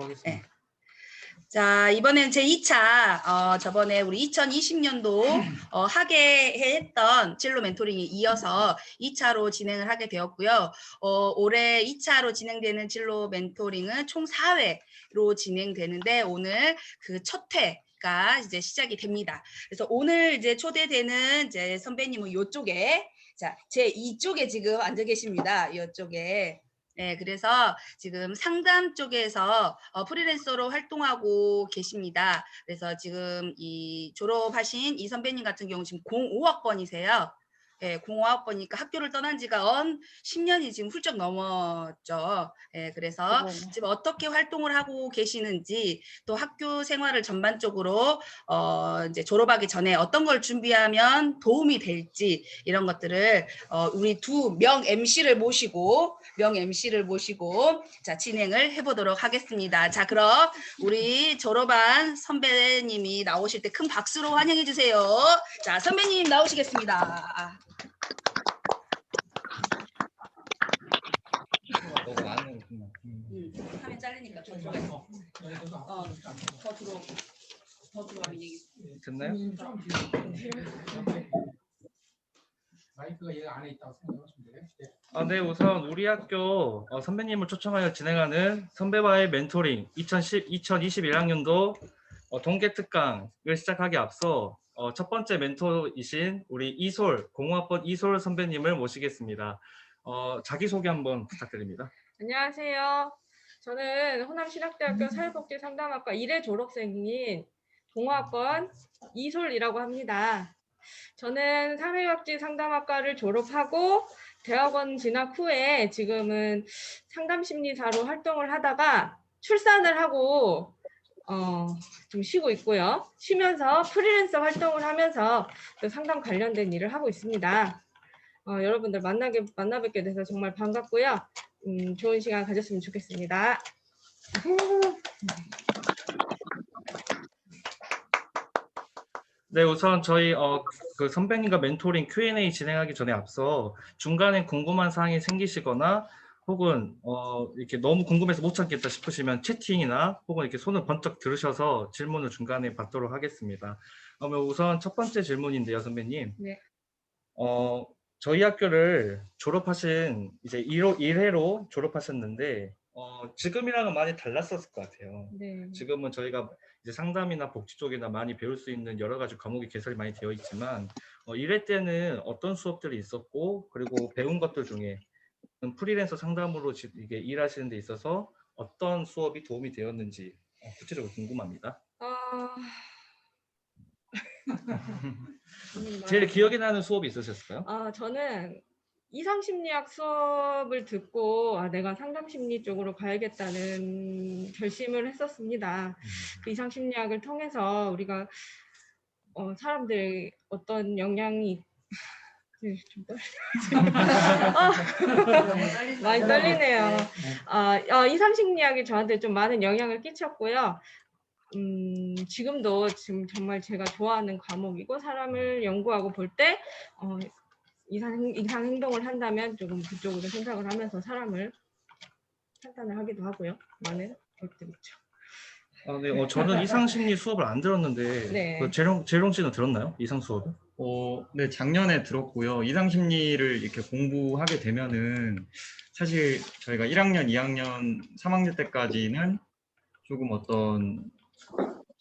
하겠습니다. 네. 자, 이번엔 제 2차, 저번에 우리 2020년도 하게 했던 진로 멘토링에 이어서 2차로 진행을 하게 되었고요. 올해 2차로 진행되는 진로 멘토링은 총 4회로 진행되는데 오늘 그 첫 회가 이제 시작이 됩니다. 그래서 오늘 이제 초대되는 이제 선배님은 이쪽에, 자, 제 이쪽에 지금 앉아 계십니다. 이쪽에. 네, 그래서 지금 상담 쪽에서 프리랜서로 활동하고 계십니다. 그래서 지금 이 졸업하신 이 선배님 같은 경우 지금 05학번이세요. 예, 05학번이니까 학교를 떠난 지가 10년이 지금 훌쩍 넘었죠. 예, 그래서 지금 어떻게 활동을 하고 계시는지 또 학교 생활을 전반적으로 이제 졸업하기 전에 어떤 걸 준비하면 도움이 될지 이런 것들을 우리 두 명 MC를 모시고 자, 진행을 해보도록 하겠습니다. 자, 그럼 우리 졸업한 선배님이 나오실 때 큰 박수로 환영해 주세요. 자, 선배님 나오시겠습니다. 화면 잘리니까 더 들어가. 더 들어가면 얘기. 됐나요? 마이크가 얘 안에 있다고 생각하시면 돼요. 네, 우선 우리 학교 선배님을 초청하여 진행하는 선배와의 멘토링 2021학년도 동계 특강을 시작하기 앞서 첫 번째 멘토이신 우리 이솔, 05학번 이솔 선배님을 모시겠습니다. 자기소개 한번 부탁드립니다. 안녕하세요. 저는 호남신학대학교 사회복지상담학과 1회 졸업생인 05학번 이솔이라고 합니다. 저는 사회복지상담학과를 졸업하고 대학원 진학 후에 지금은 상담심리사로 활동을 하다가 출산을 하고 좀 쉬고 있고요. 쉬면서 프리랜서 활동을 하면서 또 상담 관련된 일을 하고 있습니다. 여러분들 만나 뵙게 돼서 정말 반갑고요. 좋은 시간 가졌으면 좋겠습니다. 네, 우선 저희 그 선배님과 멘토링 Q&A 진행하기 전에 앞서 중간에 궁금한 사항이 생기시거나 혹은 이렇게 너무 궁금해서 못 참겠다 싶으시면 채팅이나 혹은 이렇게 손을 번쩍 들으셔서 질문을 중간에 받도록 하겠습니다. 그러면 우선 첫 번째 질문인데요, 선배님. 네. 저희 학교를 졸업하신 이제 1회로 졸업하셨는데 지금이랑은 많이 달랐었을 것 같아요. 네. 지금은 저희가 이제 상담이나 복지 쪽이나 많이 배울 수 있는 여러 가지 과목이 개설이 많이 되어 있지만 1회 때는 어떤 수업들이 있었고 그리고 배운 것들 중에 프리랜서 상담으로 이게 일하시는 데 있어서 어떤 수업이 도움이 되었는지 구체적으로 궁금합니다. 제일 기억에 나는 수업이 있으셨어요? 저는 이상심리학 수업을 듣고 내가 상담심리 쪽으로 가야겠다는 결심을 했었습니다. 그 이상심리학을 통해서 우리가 사람들이 어떤 영향이 좀 많이 떨리네요. 이상심리학이 저한테 좀 많은 영향을 끼쳤고요. 지금도 정말 제가 좋아하는 과목이고 사람을 연구하고 볼 때 이상 행동을 한다면 조금 그쪽으로 생각을 하면서 사람을 판단을 하기도 하고요. 많은 것들 있죠. 네, 저는 이상심리 수업을 안 들었는데 네. 그 재롱 씨는 들었나요? 이상 수업을? 네, 작년에 들었고요. 이상심리를 이렇게 공부하게 되면은 사실 저희가 1학년, 2학년, 3학년 때까지는 조금 어떤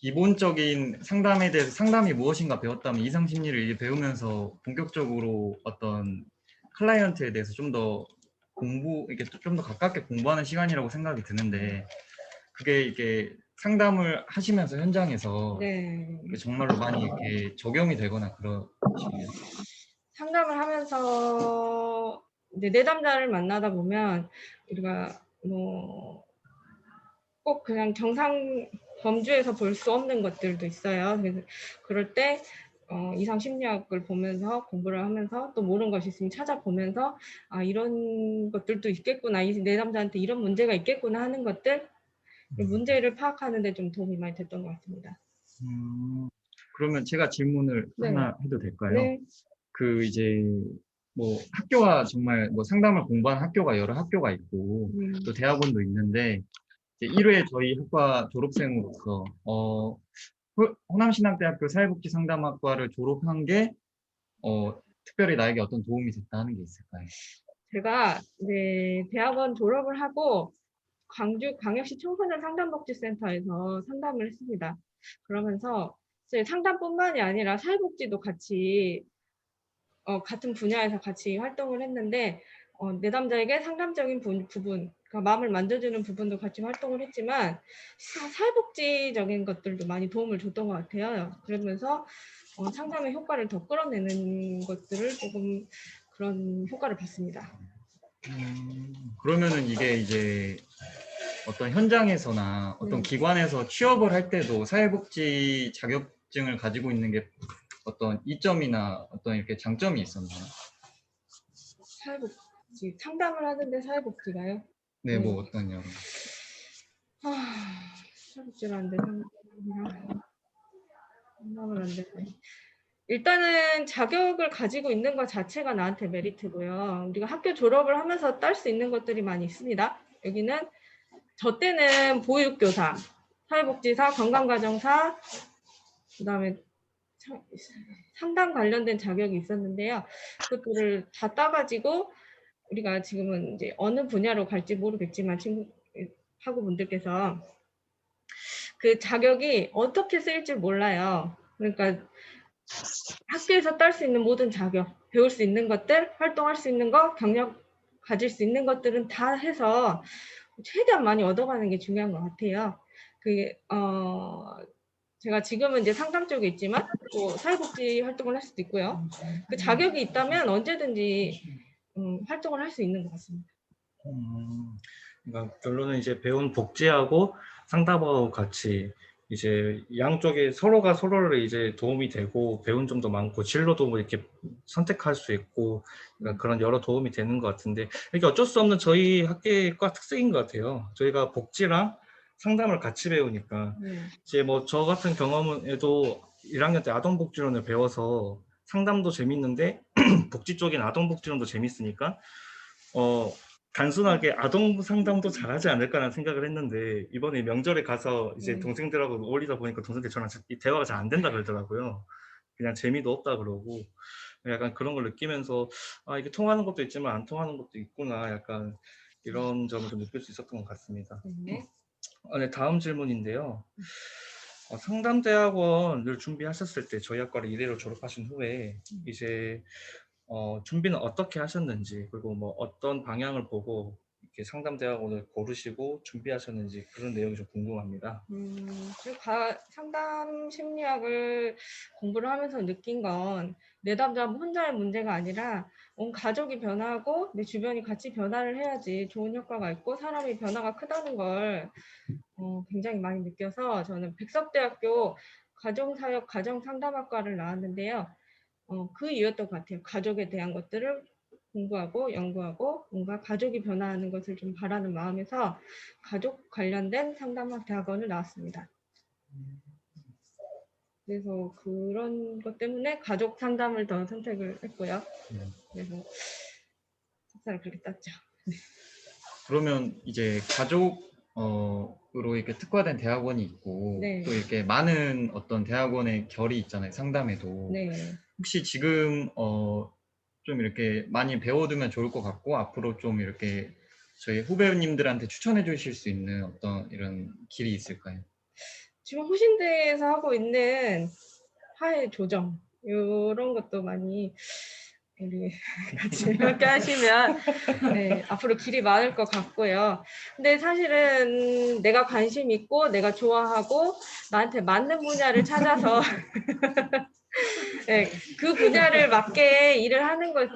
기본적인 상담에 대해서 상담이 무엇인가 배웠다면 이상심리를 이제 배우면서 본격적으로 어떤 클라이언트에 대해서 좀 더 이렇게 좀 더 가깝게 공부하는 시간이라고 생각이 드는데 그게 이게 상담을 하시면서 현장에서 네. 정말로 많이 이렇게 적용이 되거나 그러시나요? 상담을 하면서 이제 내담자를 만나다 보면 우리가 꼭 그냥 정상 범주에서 볼 수 없는 것들도 있어요. 그래서 그럴 때 이상 심리학을 보면서 공부를 하면서 또 모르는 것이 있으면 찾아보면서 이런 것들도 있겠구나, 이 내담자한테 이런 문제가 있겠구나 하는 것들, 문제를 파악하는 데 좀 도움이 많이 됐던 것 같습니다. 그러면 제가 질문을 네. 하나 해도 될까요? 네. 그 이제 뭐 학교가 정말 뭐 상담을 공부하는 학교가 여러 학교가 있고 또 대학원도 있는데 이제 1회 저희 학과 졸업생으로서 호남신학대학교 사회복지상담학과를 졸업한 게 특별히 나에게 어떤 도움이 됐다 하는 게 있을까요? 제가 이제 대학원 졸업을 하고 광주 광역시 청소년 상담복지센터에서 상담을 했습니다. 그러면서 이제 상담뿐만이 아니라 사회복지도 같이 같은 분야에서 같이 활동을 했는데 내담자에게 상담적인 부분, 그러니까 마음을 만져주는 부분도 같이 활동을 했지만 사회복지적인 것들도 많이 도움을 줬던 것 같아요. 그러면서 상담의 효과를 더 끌어내는 것들을 조금 그런 효과를 봤습니다. 그러면은 이게 이제 어떤 현장에서나 어떤 기관에서 취업을 할 때도 사회복지 자격증을 가지고 있는 게 어떤 이점이나 어떤 이렇게 장점이 있었나요? 사회복지 상담을 하는데 사회복지가요? 네, 뭐 어떤 여러. 사회복지를 하는데 상담을 하는데 일단은 자격을 가지고 있는 것 자체가 나한테 메리트고요. 우리가 학교 졸업을 하면서 딸 수 있는 것들이 많이 있습니다. 여기는 저 때는 보육교사, 사회복지사, 건강가정사, 그다음에 상담 관련된 자격이 있었는데요. 그것들을 다 따가지고 우리가 지금은 이제 어느 분야로 갈지 모르겠지만 학우분들께서 그 자격이 어떻게 쓰일지 몰라요. 그러니까 학교에서 딸 수 있는 모든 자격, 배울 수 있는 것들, 활동할 수 있는 것, 경력 가질 수 있는 것들은 다 해서 최대한 많이 얻어가는 게 중요한 것 같아요. 그게 제가 지금은 이제 상담 쪽에 있지만 또 사회복지 활동을 할 수도 있고요. 그 자격이 있다면 언제든지 활동을 할 수 있는 것 같습니다. 그러니까 결론은 이제 배운 복지하고 상담하고 같이 이제 양쪽에 서로가 서로를 이제 도움이 되고 배운 점도 많고 진로도 뭐 이렇게 선택할 수 있고 그러니까 그런 여러 도움이 되는 것 같은데 이게 어쩔 수 없는 저희 학교의 과 특색인 것 같아요. 저희가 복지랑 상담을 같이 배우니까 이제 뭐 저 같은 경험에도 1학년 때 아동복지론을 배워서 상담도 재밌는데 복지 쪽인 아동복지론도 재밌으니까 단순하게 아동 상담도 잘하지 않을까라는 생각을 했는데 이번에 명절에 가서 이제 동생들하고 어울리다 보니까 동생들 저랑 이 대화가 잘 안 된다 그러더라고요. 그냥 재미도 없다 그러고 약간 그런 걸 느끼면서 아 이게 통하는 것도 있지만 안 통하는 것도 있구나 약간 이런 점을 좀 느낄 수 있었던 것 같습니다. 네, 다음 질문인데요. 상담대학원을 준비하셨을 때 저희 학과를 이대로 졸업하신 후에 이제 준비는 어떻게 하셨는지 그리고 뭐 어떤 방향을 보고 이렇게 상담대학원을 고르시고 준비하셨는지 그런 내용이 좀 궁금합니다. 상담 심리학을 공부를 하면서 느낀 건 내담자 혼자의 문제가 아니라 온 가족이 변하고 내 주변이 같이 변화를 해야지 좋은 효과가 있고 사람의 변화가 크다는 걸 굉장히 많이 느껴서 저는 백석대학교 가정사역 가정상담학과를 나왔는데요. 그 이유였던 것 같아요. 가족에 대한 것들을 공부하고 연구하고 뭔가 가족이 변화하는 것을 좀 바라는 마음에서 가족 관련된 상담학 대학원을 나왔습니다. 그래서 그런 것 때문에 가족 상담을 더 선택을 했고요. 그래서 석사를 그렇게 땄죠. 그러면 이제 가족으로 이렇게 특화된 대학원이 있고 또 이렇게 많은 어떤 대학원의 결이 있잖아요. 상담에도. 혹시 지금 좀 이렇게 많이 배워두면 좋을 것 같고 앞으로 좀 이렇게 저희 후배님들한테 추천해 주실 수 있는 어떤 이런 길이 있을까요? 지금 후신대에서 하고 있는 화해 조정 이런 것도 많이 우리 같이 함께 하시면 앞으로 길이 많을 것 같고요. 근데 사실은 내가 관심 있고 내가 좋아하고 나한테 맞는 분야를 찾아서 그 분야를 맞게 일을 하는 것,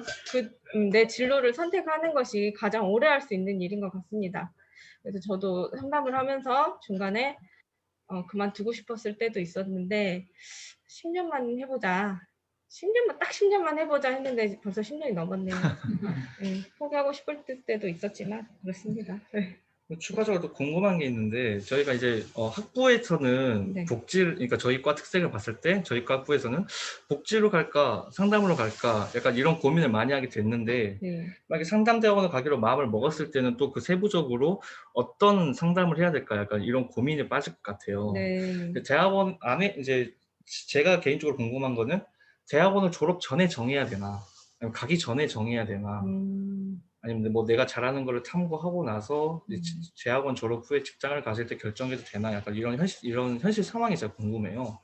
내 진로를 선택하는 것이 가장 오래 할 수 있는 일인 것 같습니다. 그래서 저도 상담을 하면서 중간에 그만두고 싶었을 때도 있었는데 10년만 해보자. 10년만 딱 10년만 해보자 했는데 벌써 10년이 넘었네요. 포기하고 싶을 때도 있었지만 그렇습니다. 추가적으로 또 궁금한 게 있는데 저희가 이제 학부에서는 네. 그러니까 저희 과 특색을 봤을 때 저희 과 학부에서는 복지로 갈까 상담으로 갈까 약간 이런 고민을 많이 하게 됐는데 네. 만약에 상담대학원을 가기로 마음을 먹었을 때는 또 그 세부적으로 어떤 상담을 해야 될까 약간 이런 고민에 빠질 것 같아요. 네. 근데 대학원 안에 이제 제가 개인적으로 궁금한 거는 대학원을 졸업 전에 정해야 되나 아니면 가기 전에 정해야 되나 아니면 뭐 내가 잘하는 거를 탐구하고 나서 이제 대학원 졸업 후에 직장을 가질 때 결정해도 되나 약간 이런 현실 상황이 제가 궁금해요.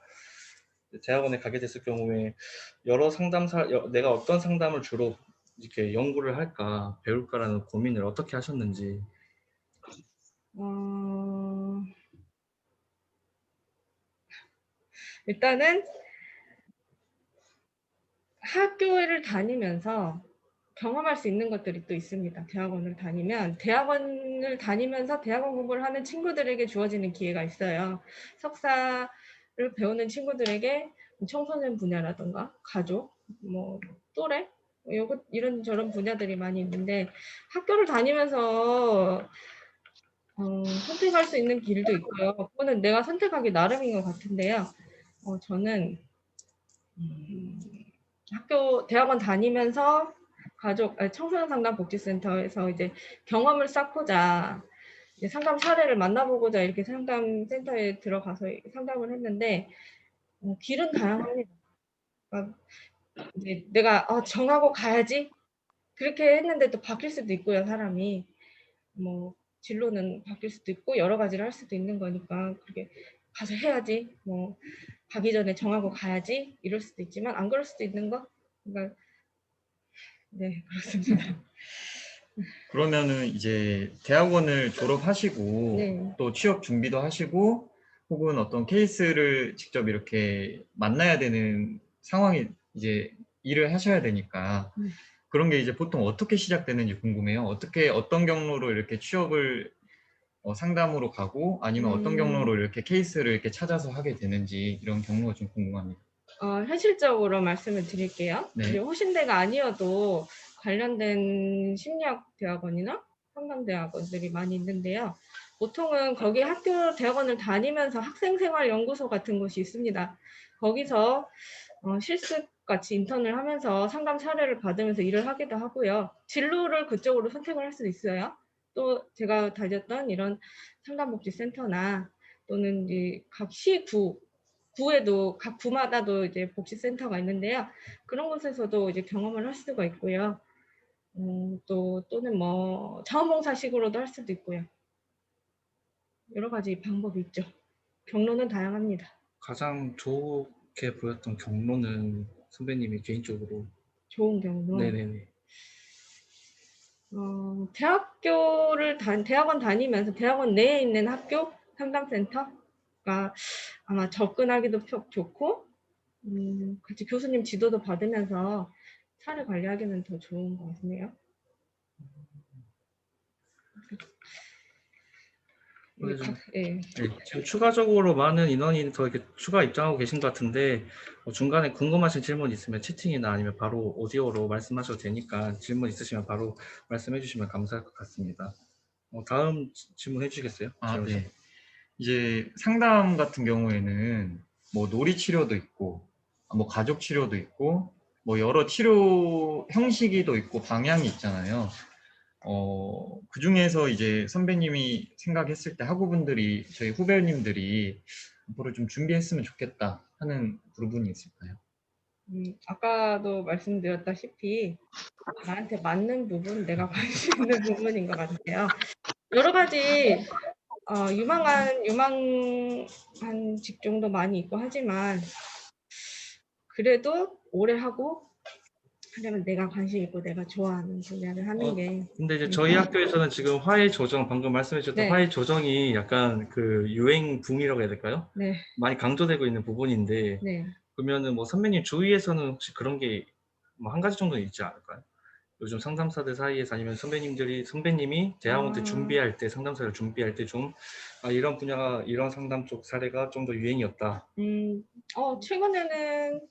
대학원에 가게 됐을 경우에 여러 내가 어떤 상담을 주로 이렇게 연구를 할까 배울까라는 고민을 어떻게 하셨는지. 일단은 학교를 다니면서 경험할 수 있는 것들이 또 있습니다. 대학원을 다니면서 대학원 공부를 하는 친구들에게 주어지는 기회가 있어요. 석사를 배우는 친구들에게 청소년 분야라든가 가족, 뭐 또래, 이런 저런 분야들이 많이 있는데 학교를 다니면서 선택할 수 있는 길도 있고요. 그거는 내가 선택하기 나름인 것 같은데요. 저는 대학원 다니면서 청소년 상담 복지센터에서 이제 경험을 쌓고자 이제 상담 사례를 만나보고자 이렇게 상담센터에 들어가서 상담을 했는데 길은 다양합니다. 그러니까 이제 내가 정하고 가야지 그렇게 했는데 또 바뀔 수도 있고요. 사람이 뭐 진로는 바뀔 수도 있고 여러 가지를 할 수도 있는 거니까 그렇게 가서 해야지 뭐 가기 전에 정하고 가야지 이럴 수도 있지만 안 그럴 수도 있는 거. 그러니까 네, 그렇습니다. 그러면은 이제 대학원을 졸업하시고 네. 또 취업 준비도 하시고 혹은 어떤 케이스를 직접 이렇게 만나야 되는 상황이 이제 일을 하셔야 되니까 그런 게 이제 보통 어떻게 시작되는지 궁금해요. 어떤 경로로 이렇게 취업을 상담으로 가고 아니면 어떤 경로로 이렇게 케이스를 이렇게 찾아서 하게 되는지 이런 경로가 좀 궁금합니다. 현실적으로 말씀을 드릴게요. 네. 이제 호신대가 아니어도 관련된 심리학 대학원이나 상담대학원들이 많이 있는데요. 보통은 거기 대학원을 다니면서 학생생활연구소 같은 곳이 있습니다. 거기서 실습같이 인턴을 하면서 상담 사례를 받으면서 일을 하기도 하고요. 진로를 그쪽으로 선택을 할 수도 있어요. 또 제가 다녔던 이런 상담복지센터나 또는 이제 각 구에도 각 구마다도 이제 복지센터가 있는데요. 그런 곳에서도 이제 경험을 할 수가 있고요. 또는 뭐 자원봉사식으로도 할 수도 있고요. 여러 가지 방법이 있죠. 경로는 다양합니다. 가장 좋게 보였던 경로는 선배님이 개인적으로. 좋은 경로. 네네네. 대학원 다니면서 대학원 내에 있는 학교 상담센터가 아마 접근하기도 좋고 같이 교수님 지도도 받으면서 사례 관리하기는 더 좋은 것 같네요. 네, 지금 추가적으로 많은 인원이 더 이렇게 추가 입장하고 계신 것 같은데 중간에 궁금하신 질문 있으면 채팅이나 아니면 바로 오디오로 말씀하셔도 되니까 질문 있으시면 바로 말씀해 주시면 감사할 것 같습니다. 다음 질문 해주시겠어요? 네. 이제 상담 같은 경우에는 뭐 놀이 치료도 있고 뭐 가족 치료도 있고 뭐 여러 치료 형식이 또 있고 방향이 있잖아요. 그 중에서 이제 선배님이 생각했을 때 저희 후배님들이 앞으로 좀 준비했으면 좋겠다 하는 부분이 있을까요? 아까도 말씀드렸다시피 나한테 맞는 부분, 내가 관심 있는 부분인 것 같아요. 여러 가지 유망한 직종도 많이 있고 하지만 그래도 오래 하고 하려면 내가 관심 있고 내가 좋아하는 분야를 하는 게. 근데 이제 저희 학교에서는 지금 화해 조정 방금 말씀해 주셨던 네. 화해 조정이 약간 그 유행 붐이라고 해야 될까요? 네. 많이 강조되고 있는 부분인데 네. 그러면은 뭐 선배님 주위에서는 혹시 그런 게 뭐 한 가지 정도는 있지 않을까요? 요즘 상담사들 사이에서 아니면 선배님이 대학원 때 준비할 때 상담사를 준비할 때 좀 이런 분야가 이런 상담 쪽 사례가 좀 더 유행이었다. 최근에는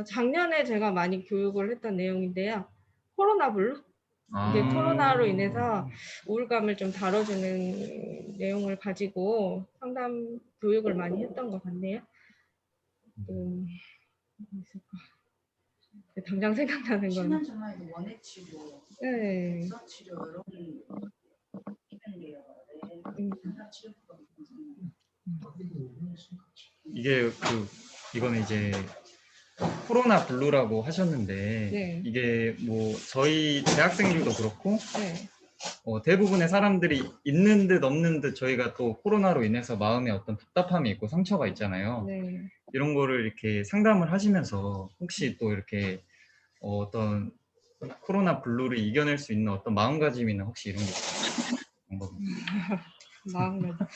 작년에 제가 많이 교육을 했던 내용인데요. 코로나 블루 이제 아. 코로나로 인해서 우울감을 좀 다뤄주는 내용을 가지고 상담 교육을 많이 했던 것 같네요. 또 뭐 있을까? 당장 생각나는 건 10년 전만 해도 원액 치료, 네. 독서 치료 이런 기능이에요. 상담 치료법이 이게 이거는 이제 코로나 블루라고 하셨는데 네. 이게 뭐 저희 대학생들도 그렇고 네. 대부분의 사람들이 있는 듯 없는 듯 저희가 또 코로나로 인해서 마음에 어떤 답답함이 있고 상처가 있잖아요. 네. 이런 거를 이렇게 상담을 하시면서 혹시 또 이렇게 어떤 코로나 블루를 이겨낼 수 있는 어떤 마음가짐이나 혹시 이런 게 있어요? 방법이? 마음가짐.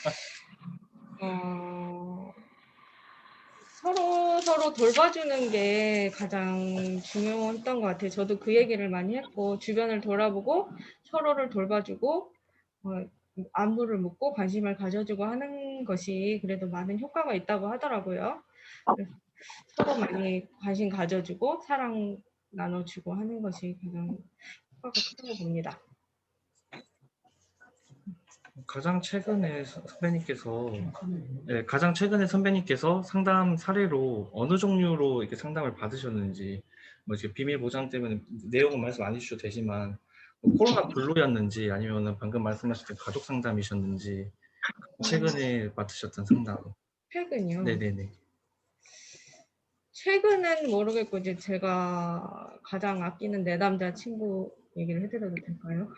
서로 돌봐주는 게 가장 중요했던 것 같아요. 저도 그 얘기를 많이 했고, 주변을 돌아보고 서로를 돌봐주고 안부를 묻고 관심을 가져주고 하는 것이 그래도 많은 효과가 있다고 하더라고요. 그래서 서로 많이 관심 가져주고 사랑 나눠주고 하는 것이 가장 효과가 크다고 봅니다. 가장 최근에 선배님께서 상담 사례로 어느 종류로 이렇게 상담을 받으셨는지, 뭐 이제 비밀 보장 때문에 내용은 말씀 안 해주셔도 되지만 뭐 코로나 블루였는지 아니면은 방금 말씀하셨던 가족 상담이셨는지 최근에 받으셨던 상담. 최근요. 네네네. 최근은 모르겠고 이제 제가 가장 아끼는 내 남자 친구 얘기를 해드려도 될까요?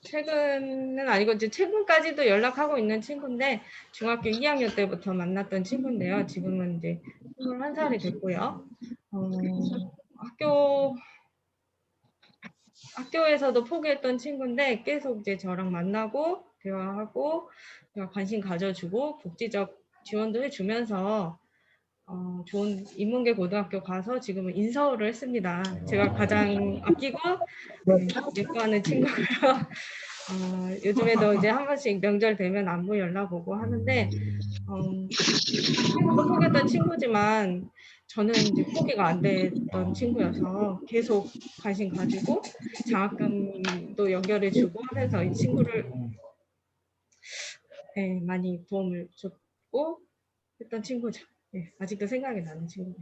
최근은 아니고 이제 최근까지도 연락하고 있는 친구인데 중학교 2학년 때부터 만났던 친구인데요. 지금은 이제 21살이 됐고요. 학교에서도 포기했던 친구인데 계속 이제 저랑 만나고 대화하고 제가 관심 가져주고 복지적 지원도 해주면서 좋은 인문계 고등학교 가서 지금은 인서울을 했습니다. 제가 가장 아끼고 예뻐하는 친구고요. 요즘에도 이제 한 번씩 명절 되면 안부 연락 오고 하는데 친구도 포기했던 친구지만 저는 이제 포기가 안 됐던 친구여서 계속 관심 가지고 장학금도 연결해주고 하면서 이 친구를 많이 도움을 줬고 했던 친구죠. 네, 아직도 생각이 나는 친구예요.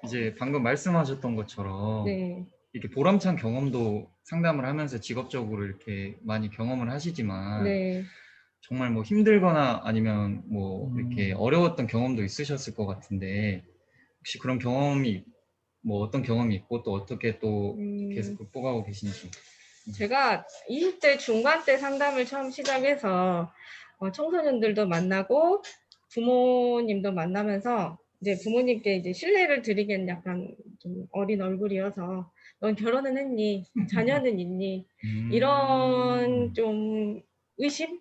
이제 방금 말씀하셨던 것처럼 네. 이렇게 보람찬 경험도 상담을 하면서 직업적으로 이렇게 많이 경험을 하시지만 네. 정말 뭐 힘들거나 아니면 뭐 이렇게 어려웠던 경험도 있으셨을 것 같은데 혹시 그런 경험이 뭐 어떤 경험이 있고 또 어떻게 또 계속 극복하고 계신지. 제가 20대 중반 때 상담을 처음 시작해서 청소년들도 만나고 부모님도 만나면서 이제 부모님께 이제 신뢰를 드리기엔 약간 좀 어린 얼굴이어서 넌 결혼은 했니? 자녀는 있니? 이런 좀 의심?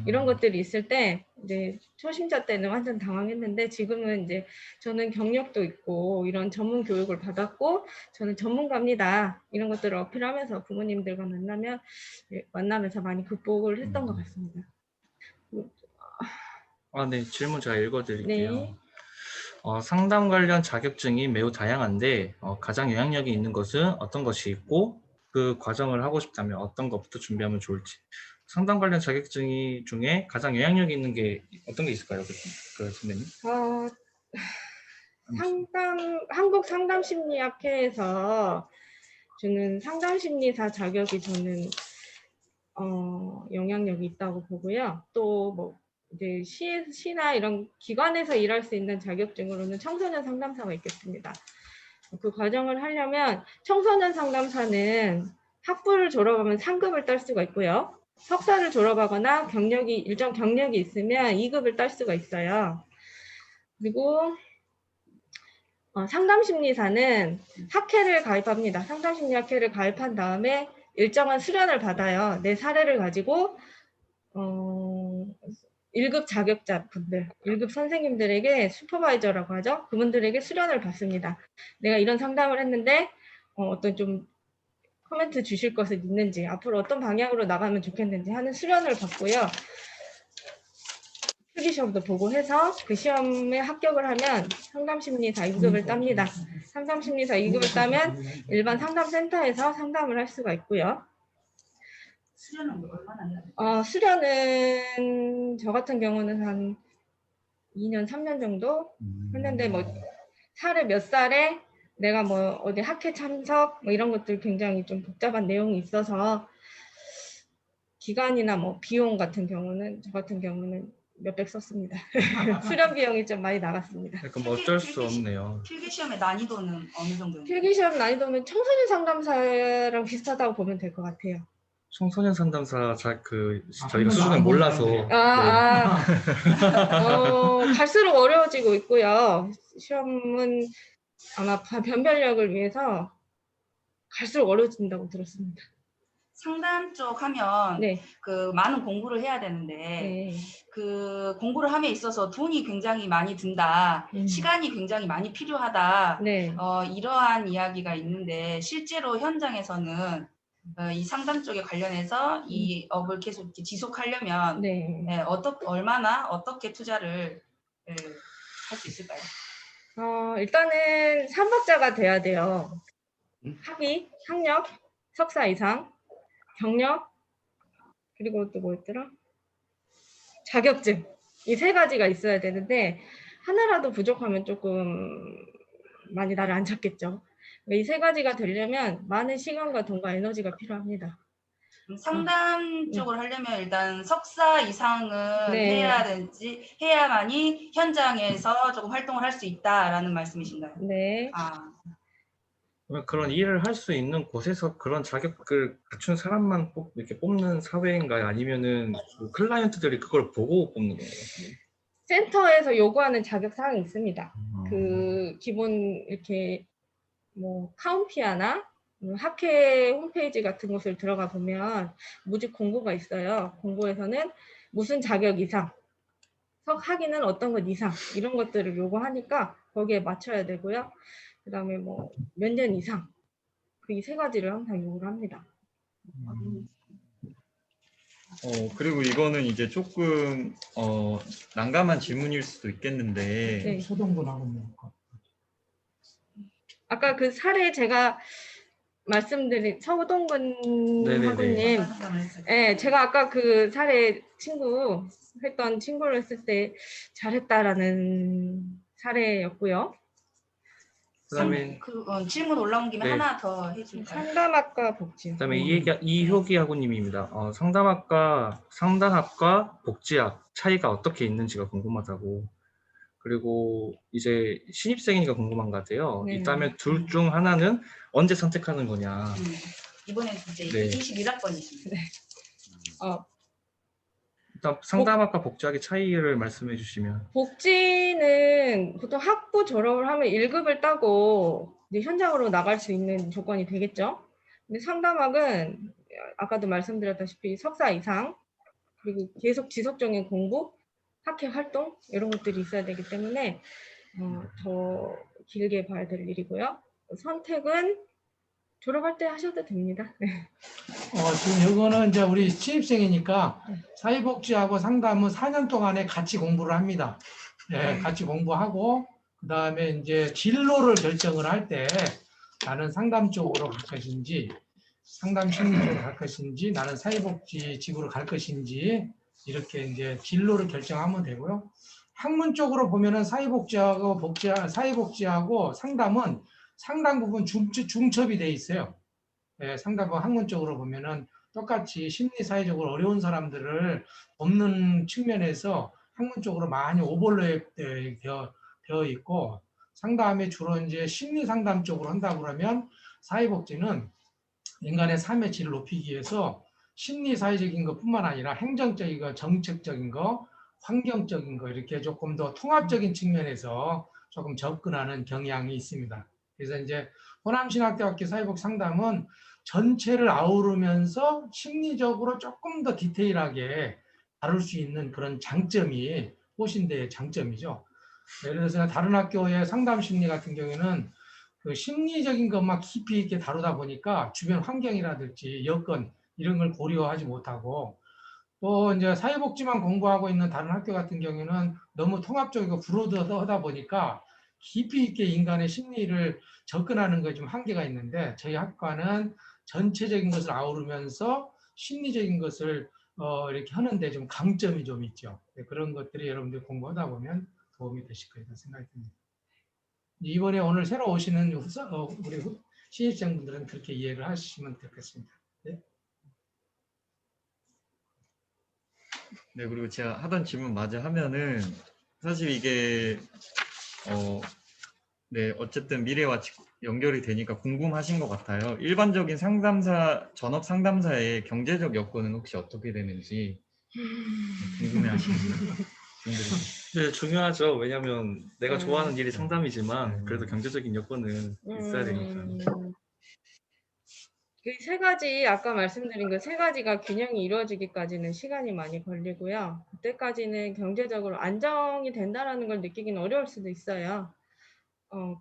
이런 것들이 있을 때 이제 초심자 때는 완전 당황했는데 지금은 이제 저는 경력도 있고 이런 전문 교육을 받았고 저는 전문가입니다. 이런 것들을 어필하면서 부모님들과 만나면서 많이 극복을 했던 것 같습니다. 네, 질문 제가 읽어드릴게요. 네. 상담 관련 자격증이 매우 다양한데 가장 영향력이 있는 것은 어떤 것이 있고 그 과정을 하고 싶다면 어떤 것부터 준비하면 좋을지. 상담 관련 자격증 중에 가장 영향력이 있는 게 어떤 게 있을까요, 그 선배님? 한국 상담심리학회에서 주는 상담심리사 자격이 저는 영향력이 있다고 보고요. 또 뭐 이제 시나 이런 기관에서 일할 수 있는 자격증으로는 청소년 상담사가 있겠습니다. 그 과정을 하려면 청소년 상담사는 학부를 졸업하면 상급을 딸 수가 있고요. 석사를 졸업하거나 일정 경력이 있으면 2급을 딸 수가 있어요. 그리고 상담심리사는 학회를 가입합니다. 상담심리학회를 가입한 다음에 일정한 수련을 받아요. 내 사례를 가지고 1급 자격자분들, 1급 선생님들에게 슈퍼바이저라고 하죠. 그분들에게 수련을 받습니다. 내가 이런 상담을 했는데 어떤 좀 코멘트 주실 것은 있는지, 앞으로 어떤 방향으로 나가면 좋겠는지 하는 수련을 받고요. 필기시험도 보고 해서 그 시험에 합격을 하면 상담심리사 2급을 답니다. 상담심리사 2급을 따면 일반 상담센터에서 상담을 할 수가 있고요. 수련은 얼마나 해야 돼요? 수련은 저 같은 경우는 한 2년, 3년 정도 했는데 뭐 사례 몇 살에 내가 뭐 어디 학회 참석 뭐 이런 것들 굉장히 좀 복잡한 내용이 있어서 기간이나 뭐 비용 같은 경우는 저 같은 경우는 몇백 썼습니다. 수련 비용이 좀 많이 나갔습니다. 그러니까 뭐 어쩔 수 없네요. 필기시험의 난이도는 어느 정도인가요? 필기시험 난이도는 청소년 상담사랑 비슷하다고 보면 될 것 같아요. 청소년 상담사 저희가 한번 수준을 안 몰라서 보네요. 갈수록 어려워지고 있고요. 시험은 아마 변별력을 위해서 갈수록 어려워진다고 들었습니다. 상담 쪽 하면 네, 그 많은 공부를 해야 되는데 네, 그 공부를 함에 있어서 돈이 굉장히 많이 든다, 시간이 굉장히 많이 필요하다, 네. 이러한 이야기가 있는데 실제로 현장에서는 이 상담 쪽에 관련해서 이 업을 계속 이렇게 지속하려면 네. 얼마나 어떻게 투자를 할 수 있을까요? 일단은 3박자가 돼야 돼요. 학위, 학력, 석사 이상, 경력, 그리고 또 뭐였더라? 자격증. 이 세 가지가 있어야 되는데 하나라도 부족하면 조금 많이 나를 안 찾겠죠. 이 세 가지가 되려면 많은 시간과 돈과 에너지가 필요합니다. 상담 쪽을 하려면 일단 석사 이상은 네. 해야만이 현장에서 조금 활동을 할 수 있다라는 말씀이신가요? 네. 그러면 그런 일을 할 수 있는 곳에서 그런 자격을 갖춘 사람만 이렇게 뽑는 사회인가요? 아니면은 그 클라이언트들이 그걸 보고 뽑는 건가요? 센터에서 요구하는 자격 사항이 있습니다. 그 기본 이렇게 뭐 카운피아나 학회 홈페이지 같은 곳을 들어가 보면 모집 공고가 있어요. 공고에서는 무슨 자격 이상, 학위는 어떤 것 이상 이런 것들을 요구하니까 거기에 맞춰야 되고요. 그다음에 뭐 몇 년 이상 그 이 세 가지를 항상 요구를 합니다. 그리고 이거는 이제 조금 난감한 질문일 수도 있겠는데 네. 소동군하고 뭐. 아까 그 사례 제가 말씀드린 서동근 네네네. 학우님, 네, 제가 아까 그 사례 했던 친구를 했을 때 잘했다라는 사례였고요. 그다음에 질문 올라온 김에 네. 하나 더 해줄까요? 상담학과 복지요. 그다음에 이효기 학우님입니다. 상담학과 복지학 차이가 어떻게 있는지가 궁금하다고. 그리고 이제 신입생이니까 궁금한 것 같아요. 네. 있다면 둘 중 하나는 언제 선택하는 거냐. 이번엔 이제 네. 21학번이십니다. 네. 일단 상담학과 복지학의 차이를 말씀해 주시면. 복지는 보통 학부 졸업을 하면 1급을 따고 이제 현장으로 나갈 수 있는 조건이 되겠죠. 근데 상담학은 아까도 말씀드렸다시피 석사 이상 그리고 계속 지속적인 공부, 학회 활동 이런 것들이 있어야 되기 때문에 더 길게 봐야 될 일이고요. 선택은 졸업할 때 하셔도 됩니다. 지금 이거는 이제 우리 신입생이니까 사회복지하고 상담은 4년 동안에 같이 공부를 합니다. 네, 같이 공부하고 그다음에 이제 진로를 결정을 할 때 나는 상담 쪽으로 갈 것인지 상담 심리 쪽으로 갈 것인지 나는 사회복지 직으로 갈 것인지 이렇게 이제 진로를 결정하면 되고요. 학문 쪽으로 보면은 사회복지하고 상담은 상당 부분 중첩이 돼 있어요. 네, 상담은 학문 쪽으로 보면은 똑같이 심리 사회적으로 어려운 사람들을 돕는 측면에서 학문 쪽으로 많이 오버랩 되어 있고 상담에 주로 이제 심리 상담 쪽으로 한다고 그러면 사회복지는 인간의 삶의 질을 높이기 위해서 심리 사회적인 것뿐만 아니라 행정적인 거, 정책적인 거, 환경적인 거 이렇게 조금 더 통합적인 측면에서 조금 접근하는 경향이 있습니다. 그래서 이제 호남신학대학교 사회복 상담은 전체를 아우르면서 심리적으로 조금 더 디테일하게 다룰 수 있는 그런 장점이 호신대의 장점이죠. 예를 들어서 다른 학교의 상담 심리 같은 경우에는 그 심리적인 것만 깊이 있게 다루다 보니까 주변 환경이라든지 여건 이런 걸 고려하지 못하고 이제 사회복지만 공부하고 있는 다른 학교 같은 경우에는 너무 통합적이고 브로드하다 보니까 깊이 있게 인간의 심리를 접근하는 것에 좀 한계가 있는데 저희 학과는 전체적인 것을 아우르면서 심리적인 것을 이렇게 하는데 좀 강점이 좀 있죠. 그런 것들이 여러분들 공부하다 보면 도움이 되실 거라고 생각이 듭니다. 이번에 오늘 새로 오시는 우리 신입생분들은 그렇게 이해를 하시면 되겠습니다. 네? 네, 그리고 제가 하던 질문 마저 하면은 사실 이게 네, 어쨌든 미래와 연결이 되니까 궁금하신 것 같아요. 일반적인 상담사, 전업 상담사의 경제적 여건은 혹시 어떻게 되는지 궁금해하시는 분들이. 네, 중요하죠. 왜냐하면 내가 좋아하는 일이 네. 상담이지만 그래도 경제적인 여건은 있어야 되니까. 그 세 가지 아까 말씀드린 그 세 가지가 균형이 이루어지기까지는 시간이 많이 걸리고요. 그때까지는 경제적으로 안정이 된다라는 걸 느끼기는 어려울 수도 있어요.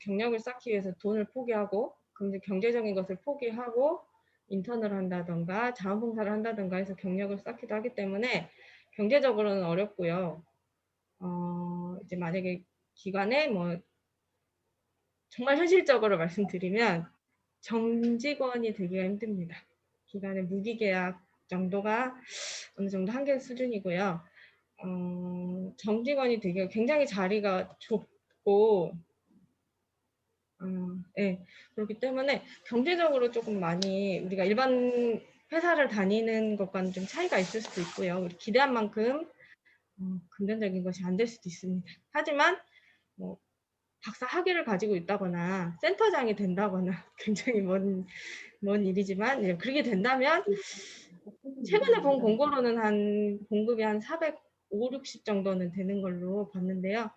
경력을 쌓기 위해서 돈을 포기하고 경제적인 것을 포기하고 인턴을 한다던가 자원봉사를 한다던가 해서 경력을 쌓기도 하기 때문에 경제적으로는 어렵고요. 이제 만약에 기관에 뭐 정말 현실적으로 말씀드리면 정직원이 되기가 힘듭니다. 기관의 무기계약 정도가 어느 정도 한계 수준이고요. 정직원이 되기가 굉장히 자리가 좁고 네. 그렇기 때문에 경제적으로 조금 많이 우리가 일반 회사를 다니는 것과는 좀 차이가 있을 수도 있고요. 우리 기대한 만큼 금전적인 것이 안 될 수도 있습니다. 하지만 뭐 박사 학위를 가지고 있다거나 센터장이 된다거나 굉장히 먼 일이지만 그렇게 된다면 최근에 본 공고로는 한 봉급이 한 450, 60 정도는 되는 걸로 봤는데요.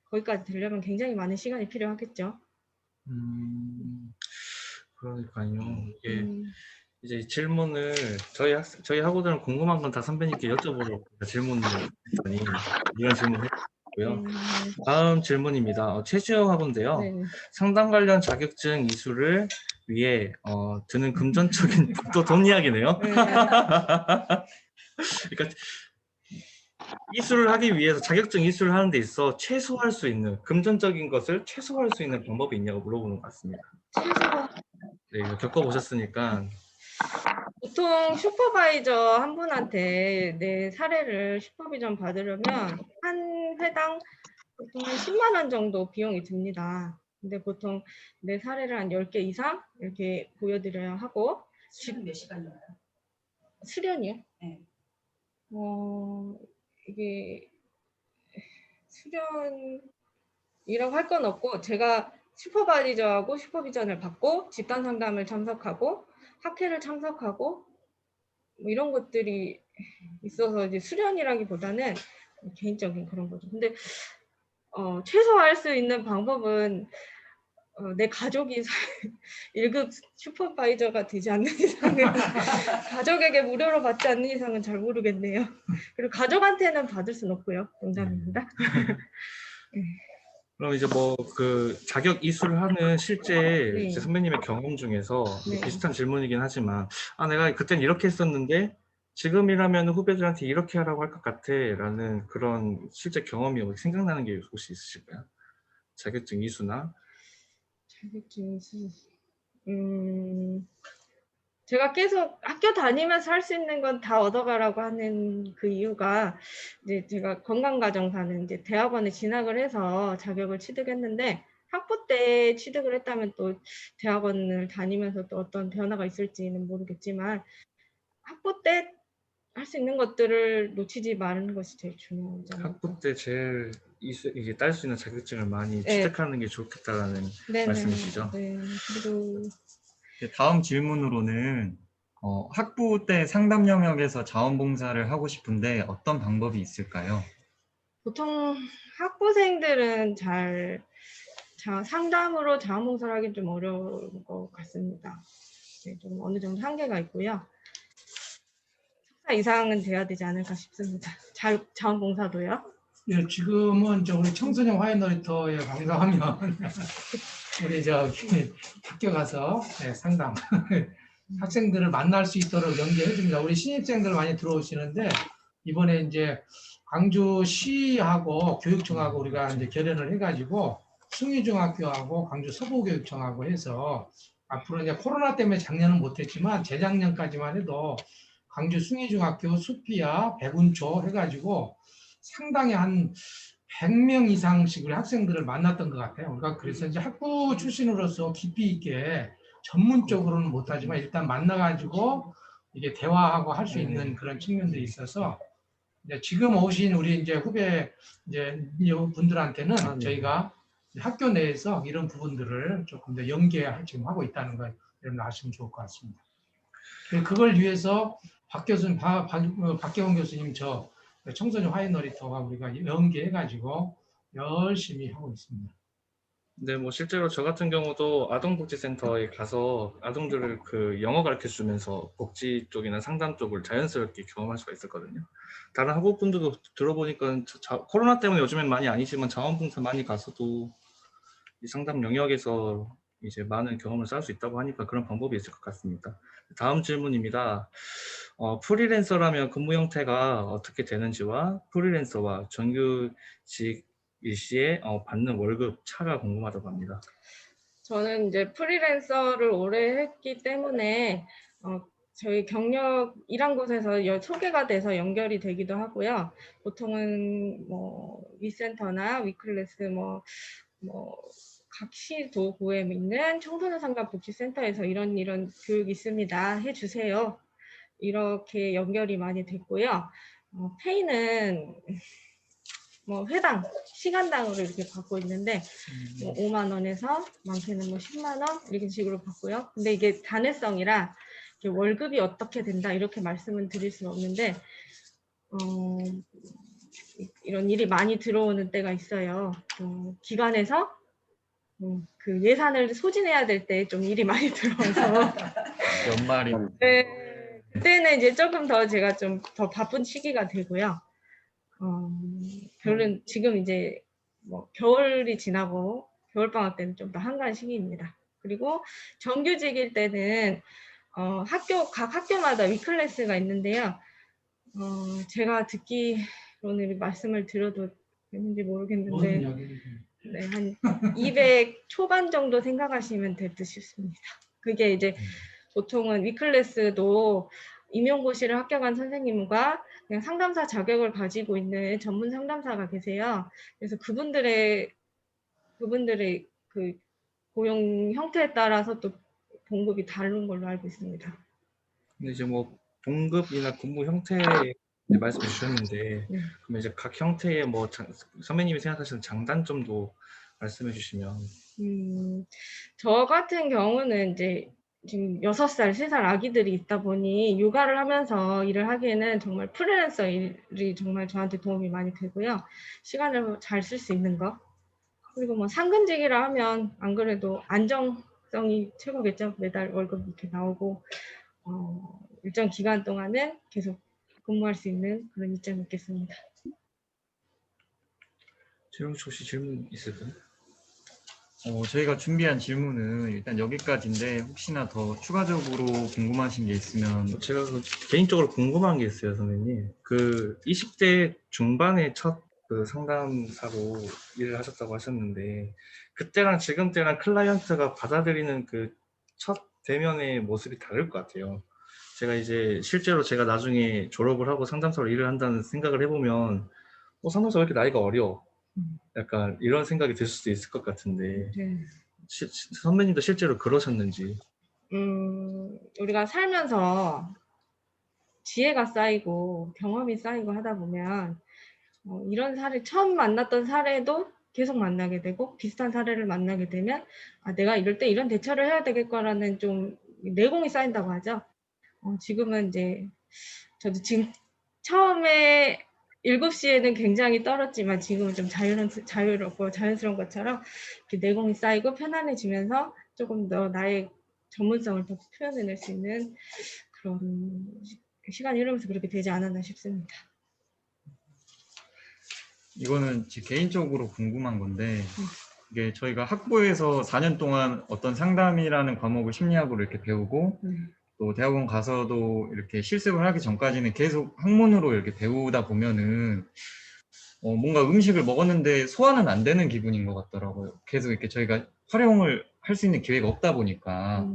거기까지 되려면 굉장히 많은 시간이 필요하겠죠. 그러니까요. 이게 이제 이 질문을 저희 학우들은 궁금한 건 다 선배님께 여쭤보려고 질문을 했더니 이런 질문을 했고요. 다음 질문입니다. 최주영 학우인데요. 네. 상담 관련 자격증 이수를 위해 드는 금전적인 또 돈 이야기네요. 그러니까 이수를 하기 위해서 자격증 이수를 하는 데 있어 최소화할 수 있는 금전적인 것을 최소화할 수 있는 방법이 있냐고 물어보는 것 같습니다. 네, 이거 겪어보셨으니까. 보통 슈퍼바이저 한 분한테 내 사례를 슈퍼비전 받으려면 한 회당 보통 한 10만 원 정도 비용이 듭니다. 근데 보통 내 사례를 한 10개 이상 이렇게 보여드려야 하고. 수련 몇 시간이나요? 수련이요? 네. 이게 수련이라고 할 건 없고 제가 슈퍼바이저하고 슈퍼비전을 받고 집단 상담을 참석하고 학회를 참석하고 뭐 이런 것들이 있어서 이제 수련이라기보다는 개인적인 그런 거죠. 근데 최소화할 수 있는 방법은 내 가족이 1급 슈퍼바이저가 되지 않는 이상은 가족에게 무료로 받지 않는 이상은 잘 모르겠네요. 그리고 가족한테는 받을 수는 없고요. 농담입니다. 그럼 이제 뭐 그 자격 이수를 하는 실제 네. 이제 선배님의 경험 중에서 네. 비슷한 질문이긴 하지만 내가 그땐 이렇게 했었는데 지금이라면 후배들한테 이렇게 하라고 할 것 같아 라는 그런 실제 경험이 생각나는 게 혹시 있으실까요? 자격증 이수나? 자격증 이수. 제가 계속 학교 다니면서 할 수 있는 건 다 얻어가라고 하는 그 이유가 이제 제가 건강가정사는 이제 대학원에 진학을 해서 자격을 취득했는데 학부 때 취득을 했다면 또 대학원을 다니면서 또 어떤 변화가 있을지는 모르겠지만 학부 때 할 수 있는 것들을 놓치지 말는 것이 제일 중요하잖아요. 학부 때 제일 이게 딸 수 있는 자격증을 많이 네. 취득하는 게 좋겠다라는 네네. 말씀이시죠? 네. 그리고 다음 질문으로는 학부 때 상담 영역에서 자원봉사를 하고 싶은데 어떤 방법이 있을까요? 보통 학부생들은 상담으로 자원봉사를 하긴 좀 어려울 것 같습니다. 좀 어느 정도 한계가 있고요. 석사 이상은 돼야 되지 않을까 싶습니다. 자원봉사도요. 예, 지금은 우리 청소년 화해 놀이터에 방송하면 우리 학교 가서 상담 학생들을 만날 수 있도록 연계해 줍니다. 우리 신입생들 많이 들어오시는데 이번에 이제 광주시하고 교육청하고 우리가 이제 결연을 해가지고 숭의중학교하고 광주 서부교육청하고 해서 앞으로 이제 코로나 때문에 작년은 못했지만 재작년까지만 해도 광주 숭의중학교 수피아 백운초 해가지고 상당히 한 100명 이상씩 우리 학생들을 만났던 것 같아요. 우리가 그래서 이제 학부 출신으로서 깊이 있게 전문적으로는 못하지만 일단 만나가지고 이게 대화하고 할 수 있는 그런 측면들이 있어서 이제 지금 오신 우리 이제 후배 이제 분들한테는 저희가 학교 내에서 이런 부분들을 조금 더 연계 지금 하고 있다는 걸 여러분 아시면 좋을 것 같습니다. 그걸 위해서 박계원 교수님 저 청소년 화해 놀이터와 우리가 연계해가지고 열심히 하고 있습니다. 네, 뭐 실제로 저 같은 경우도 아동복지센터에 가서 아동들을 그 영어 가르쳐 주면서 복지 쪽이나 상담 쪽을 자연스럽게 경험할 수가 있었거든요. 다른 학우분들도 들어보니까 코로나 때문에 요즘엔 많이 아니지만 자원봉사 많이 가서도 이 상담 영역에서 이제 많은 경험을 쌓을 수 있다고 하니까 그런 방법이 있을 것 같습니다. 다음 질문입니다. 프리랜서라면 근무 형태가 어떻게 되는지와 프리랜서와 정규직 일시에 받는 월급 차가 궁금하다고 합니다. 저는 이제 프리랜서를 오래 했기 때문에 저희 경력 일한 곳에서 소개가 돼서 연결이 되기도 하고요. 보통은 뭐 위센터나 위클래스 뭐 각 시도구에 있는 청소년 상담 복지센터에서 이런 교육 있습니다. 해주세요. 이렇게 연결이 많이 됐고요. 페이는 뭐 회당, 시간당으로 이렇게 받고 있는데 뭐 5만 원에서 많게는 뭐 10만 원 이런 식으로 받고요. 근데 이게 단회성이라 월급이 어떻게 된다 이렇게 말씀은 드릴 수는 없는데 이런 일이 많이 들어오는 때가 있어요. 기관에서 그 예산을 소진해야 될 때 좀 일이 많이 들어와서 연말이 네, 그때는 이제 조금 더 제가 좀 더 바쁜 시기가 되고요. 지금 이제 뭐 겨울이 지나고 겨울방학 때는 좀 더 한가한 시기입니다. 그리고 정규직일 때는 각 학교마다 위클래스가 있는데요. 제가 듣기로는 말씀을 드려도 되는지 모르겠는데 네, 한 200 초반 정도 생각하시면 될 듯 싶습니다. 그게 이제 보통은 위클래스도 임용고시를 합격한 선생님과 그냥 상담사 자격을 가지고 있는 전문 상담사가 계세요. 그래서 그분들의 그 고용 형태에 따라서 또 봉급이 다른 걸로 알고 있습니다. 근데 이제 뭐 봉급이나 근무 형태 말씀해 주셨는데 네. 그럼 이제 각 형태의 뭐 선배님이 생각하시는 장단점도 말씀해 주시면. 저 같은 경우는 이제 지금 6살, 3살 아기들이 있다 보니 육아를 하면서 일을 하기에는 정말 프리랜서 일이 정말 저한테 도움이 많이 되고요. 시간을 잘 쓸 수 있는 거. 그리고 뭐 상근직이라 하면 안 그래도 안정성이 최고겠죠. 매달 월급 이렇게 나오고 일정 기간 동안은 계속 근무할 수 있는 그런 이점이 있겠습니다. 최영식 혹시 질문 있을까요? 저희가 준비한 질문은 일단 여기까지인데 혹시나 더 추가적으로 궁금하신 게 있으면 제가 개인적으로 궁금한 게 있어요, 선생님. 그 20대 중반에 첫 그 상담사로 일을 하셨다고 하셨는데 그때랑 지금 때랑 클라이언트가 받아들이는 그 첫 대면의 모습이 다를 것 같아요. 제가 이제 실제로 제가 나중에 졸업을 하고 상담사로 일을 한다는 생각을 해보면 상담사 왜 이렇게 나이가 어려? 약간 이런 생각이 들 수도 있을 것 같은데 네. 선배님도 실제로 그러셨는지. 우리가 살면서 지혜가 쌓이고 경험이 쌓이고 하다 보면 이런 사례 처음 만났던 사례도 계속 만나게 되고 비슷한 사례를 만나게 되면 내가 이럴 때 이런 대처를 해야 되겠구나라는 좀 내공이 쌓인다고 하죠. 지금은 이제 저도 지금 처음에 7시에는 굉장히 떨었지만 지금은 좀 자유롭고 자연스러운 것처럼 이렇게 내공이 쌓이고 편안해지면서 조금 더 나의 전문성을 더 표현해낼 수 있는 그런 시간이 흐르면서 그렇게 되지 않았나 싶습니다. 이거는 제 개인적으로 궁금한 건데 이게 저희가 학부에서 4년 동안 어떤 상담이라는 과목을 심리학으로 이렇게 배우고 또 대학원 가서도 이렇게 실습을 하기 전까지는 계속 학문으로 이렇게 배우다 보면은 뭔가 음식을 먹었는데 소화는 안 되는 기분인 것 같더라고요. 계속 이렇게 저희가 활용을 할 수 있는 기회가 없다 보니까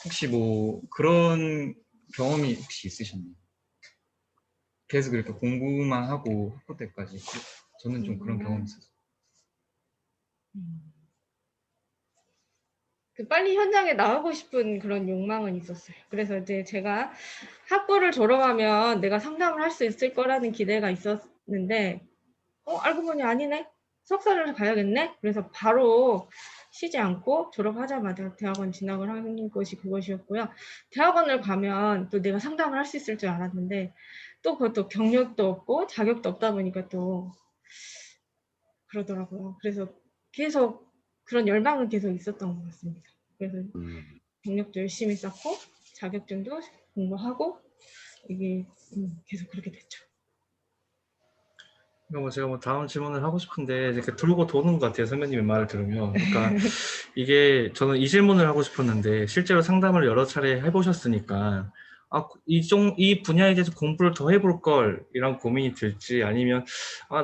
혹시 뭐 그런 경험이 혹시 있으셨나요? 계속 이렇게 공부만 하고 학부 때까지. 저는 좀 그런 경험이 있었어요. 그 빨리 현장에 나가고 싶은 그런 욕망은 있었어요. 그래서 이제 제가 학부를 졸업하면 내가 상담을 할 수 있을 거라는 기대가 있었는데, 알고 보니 아니네? 석사를 가야겠네? 그래서 바로 쉬지 않고 졸업하자마자 대학원 진학을 하는 것이 그것이었고요. 대학원을 가면 또 내가 상담을 할 수 있을 줄 알았는데, 또 그것도 경력도 없고 자격도 없다 보니까 또 그러더라고요. 그래서 계속 그런 열망은 계속 있었던 것 같습니다. 그래서 경력도 열심히 쌓고 자격증도 공부하고 이게 계속 그렇게 됐죠. 제가 뭐 다음 질문을 하고 싶은데 이렇게 돌고 도는 것 같아요. 선배님의 말을 들으면. 그러니까 이게 저는 이 질문을 하고 싶었는데 실제로 상담을 여러 차례 해보셨으니까 이 분야에 대해서 공부를 더 해볼 걸 이런 고민이 들지, 아니면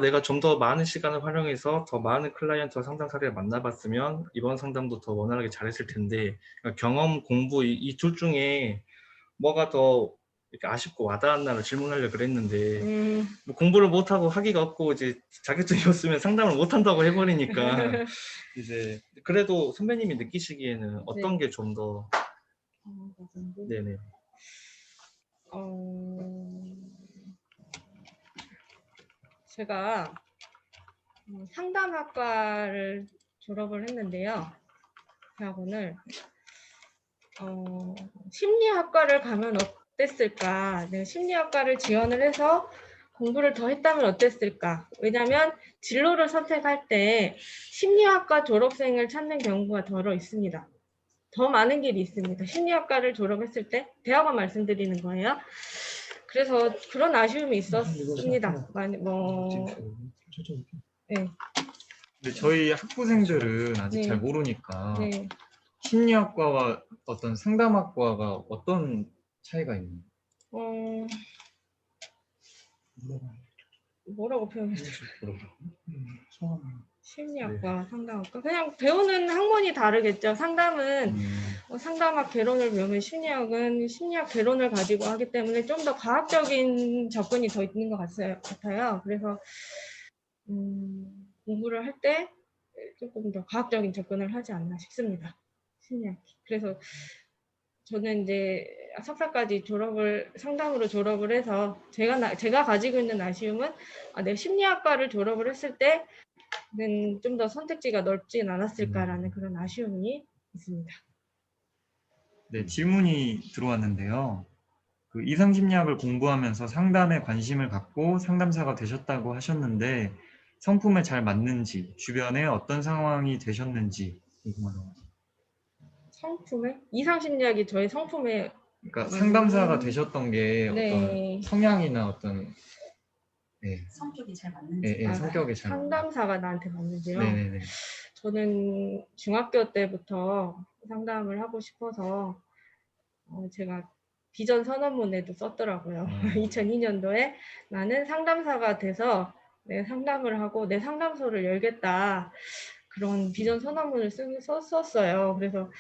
내가 좀 더 많은 시간을 활용해서 더 많은 클라이언트와 상담 사례를 만나봤으면 이번 상담도 더 원활하게 잘했을 텐데, 그러니까 경험, 공부 이 둘 중에 뭐가 더 이렇게 아쉽고 와닿았나를 질문하려고 그랬는데 뭐 공부를 못하고 학위가 없고 이제 자격증이 없으면 상담을 못한다고 해버리니까 이제 그래도 선배님이 느끼시기에는 어떤 게 좀 더 네네. 제가 상담학과를 졸업을 했는데요. 대학원을 심리학과를 가면 어땠을까? 내가 심리학과를 지원을 해서 공부를 더 했다면 어땠을까? 왜냐하면 진로를 선택할 때 심리학과 졸업생을 찾는 경우가 덜어 있습니다. 더 많은 길이 있습니다. 심리학과를 졸업했을 때 대학원 말씀드리는 거예요. 그래서 그런 아쉬움이 있었습니다. 네. 근데 저희 학부생들은 아직 네. 잘 모르니까 네. 심리학과와 어떤 상담학과가 어떤 차이가 있나요? 뭐라고 표현했죠? 소원. 심리학과, 상담학과. 그냥 배우는 학문이 다르겠죠. 상담은 상담학 개론을 배우면 심리학은 심리학 개론을 가지고 하기 때문에 좀 더 과학적인 접근이 더 있는 것 같아요. 그래서 공부를 할 때 조금 더 과학적인 접근을 하지 않나 싶습니다. 심리학이. 그래서 저는 이제 석사까지 상담으로 졸업을 해서 제가 가지고 있는 아쉬움은 내가 심리학과를 졸업을 했을 때는 좀 더 선택지가 넓진 않았을까라는 그런 아쉬움이 있습니다. 네, 질문이 들어왔는데요. 그 이상심리학을 공부하면서 상담에 관심을 갖고 상담사가 되셨다고 하셨는데 성품에 잘 맞는지, 주변에 어떤 상황이 되셨는지 궁금하네요. 성품에? 이상심리학이 저의 성품에 그러니까 상담사가 되셨던 게 네. 어떤 성향이나 어떤 성격이 잘 맞는지. 성격이 잘 맞는. 상담사가 나한테 맞는지요? 네네네. 저는 중학교 때부터 상담을 하고 싶어서 제가 비전 선언문에도 썼더라고요. 2002년도에 나는 상담사가 돼서 내 상담을 하고 내 상담소를 열겠다. 그런 비전 선언문을 썼었어요. 그래서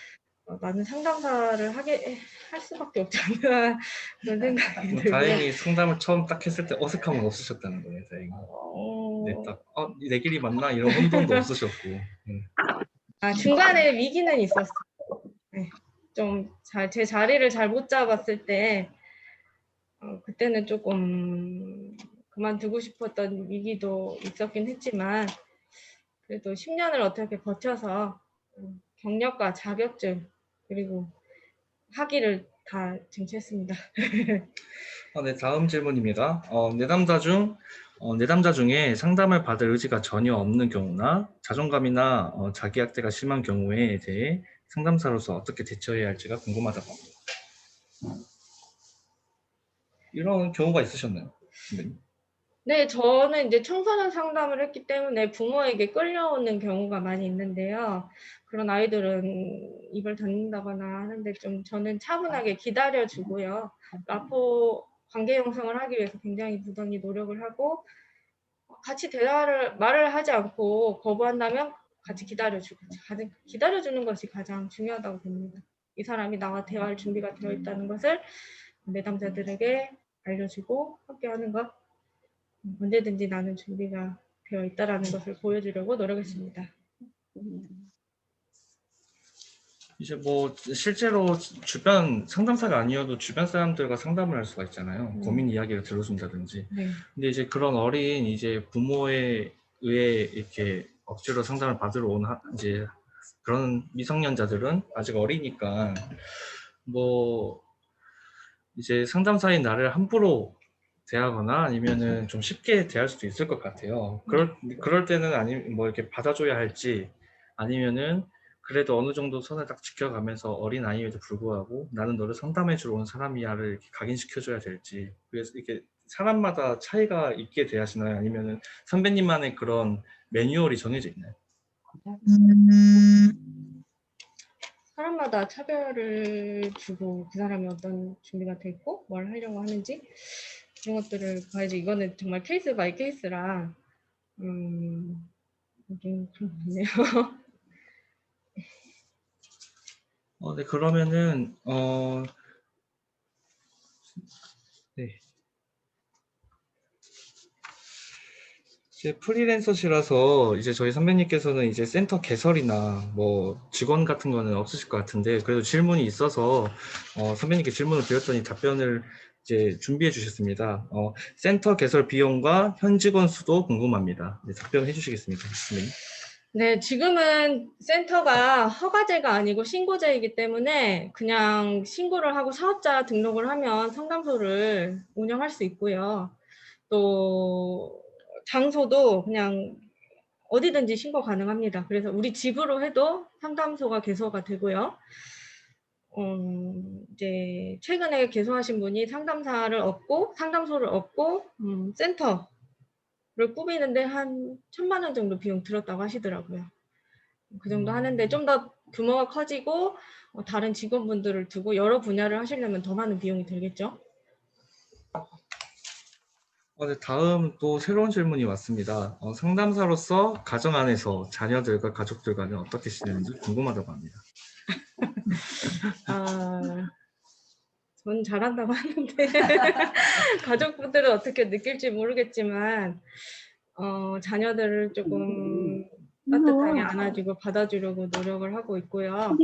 나는 상담사를 할 수밖에 없지 않나 그런 생각이 뭐 들고요. 다행히 상담을 처음 딱 했을 때 어색함은 없으셨다는 거예요. 다행히. 네, 딱 내 길이 맞나 이런 혼돈도 없으셨고. 중간에 위기는 있었어요. 네. 좀 제 자리를 잘 못 잡았을 때 그때는 조금 그만두고 싶었던 위기도 있었긴 했지만 그래도 10년을 어떻게 버텨서 경력과 자격증 그리고 학위를 다 쟁취했습니다. 네, 다음 질문입니다. 내담자 중에 상담을 받을 의지가 전혀 없는 경우나 자존감이나 자기학대가 심한 경우에 대해 상담사로서 어떻게 대처해야 할지가 궁금하다고 합니다. 이런 경우가 있으셨나요, 선배님? 네, 저는 이제 청소년 상담을 했기 때문에 부모에게 끌려오는 경우가 많이 있는데요. 그런 아이들은 입을 닫는다거나 하는데 좀 저는 차분하게 기다려주고요. 라포 관계 형성을 하기 위해서 굉장히 무던히 노력을 하고 같이 말을 하지 않고 거부한다면 같이 기다려주고 기다려주는 것이 가장 중요하다고 봅니다. 이 사람이 나와 대화할 준비가 되어 있다는 것을 내담자들에게 알려주고 함께하는 것. 언제든지 나는 준비가 되어 있다라는 것을 보여주려고 노력했습니다. 이제 뭐 실제로 주변 상담사가 아니어도 주변 사람들과 상담을 할 수가 있잖아요. 고민 이야기를 들어준다든지. 네. 근데 이제 그런 어린 이제 부모에 의해 이렇게 억지로 상담을 받으러 온 이제 그런 미성년자들은 아직 어리니까 뭐 이제 상담사인 나를 함부로 대하거나 아니면은 좀 쉽게 대할 수도 있을 것 같아요. 그럴 때는 뭐 이렇게 받아줘야 할지 아니면은 그래도 어느 정도 선을 딱 지켜가면서 어린 아이에도 불구하고 나는 너를 상담해주러 온 사람이야를 이렇게 각인시켜줘야 될지, 그래서 이렇게 사람마다 차이가 있게 대하시나요? 아니면은 선배님만의 그런 매뉴얼이 정해져 있나요? 사람마다 차별을 주고 그 사람이 어떤 준비가 돼 있고 뭘 하려고 하는지 이런 것들을 봐야지. 이거는 정말 케이스 바이 케이스라 좀 그런 것 같네요. 네, 그러면은 네. 이제 프리랜서시라서 이제 저희 선배님께서는 이제 센터 개설이나 뭐 직원 같은 거는 없으실 것 같은데, 그래도 질문이 있어서 선배님께 질문을 드렸더니 답변을 이제 준비해 주셨습니다. 센터 개설 비용과 현 직원 수도 궁금합니다. 네, 답변해 주시겠습니까, 선배님? 네, 지금은 센터가 허가제가 아니고 신고제이기 때문에 그냥 신고를 하고 사업자 등록을 하면 상담소를 운영할 수 있고요. 또 장소도 그냥 어디든지 신고 가능합니다. 그래서 우리 집으로 해도 상담소가 개소가 되고요. 이제 최근에 개소하신 분이 상담소를 얻고 센터를 꾸미는데 한 1,000만 원 정도 비용 들었다고 하시더라고요. 그 정도 하는데 좀 더 규모가 커지고 다른 직원분들을 두고 여러 분야를 하시려면 더 많은 비용이 들겠죠. 네, 다음 또 새로운 질문이 왔습니다. 상담사로서 가정 안에서 자녀들과 가족들과는 어떻게 지내는지 궁금하다고 합니다. 전 잘한다고 하는데 가족분들은 어떻게 느낄지 모르겠지만 자녀들을 조금 따뜻하게 안아주고 받아주려고 노력을 하고 있고요.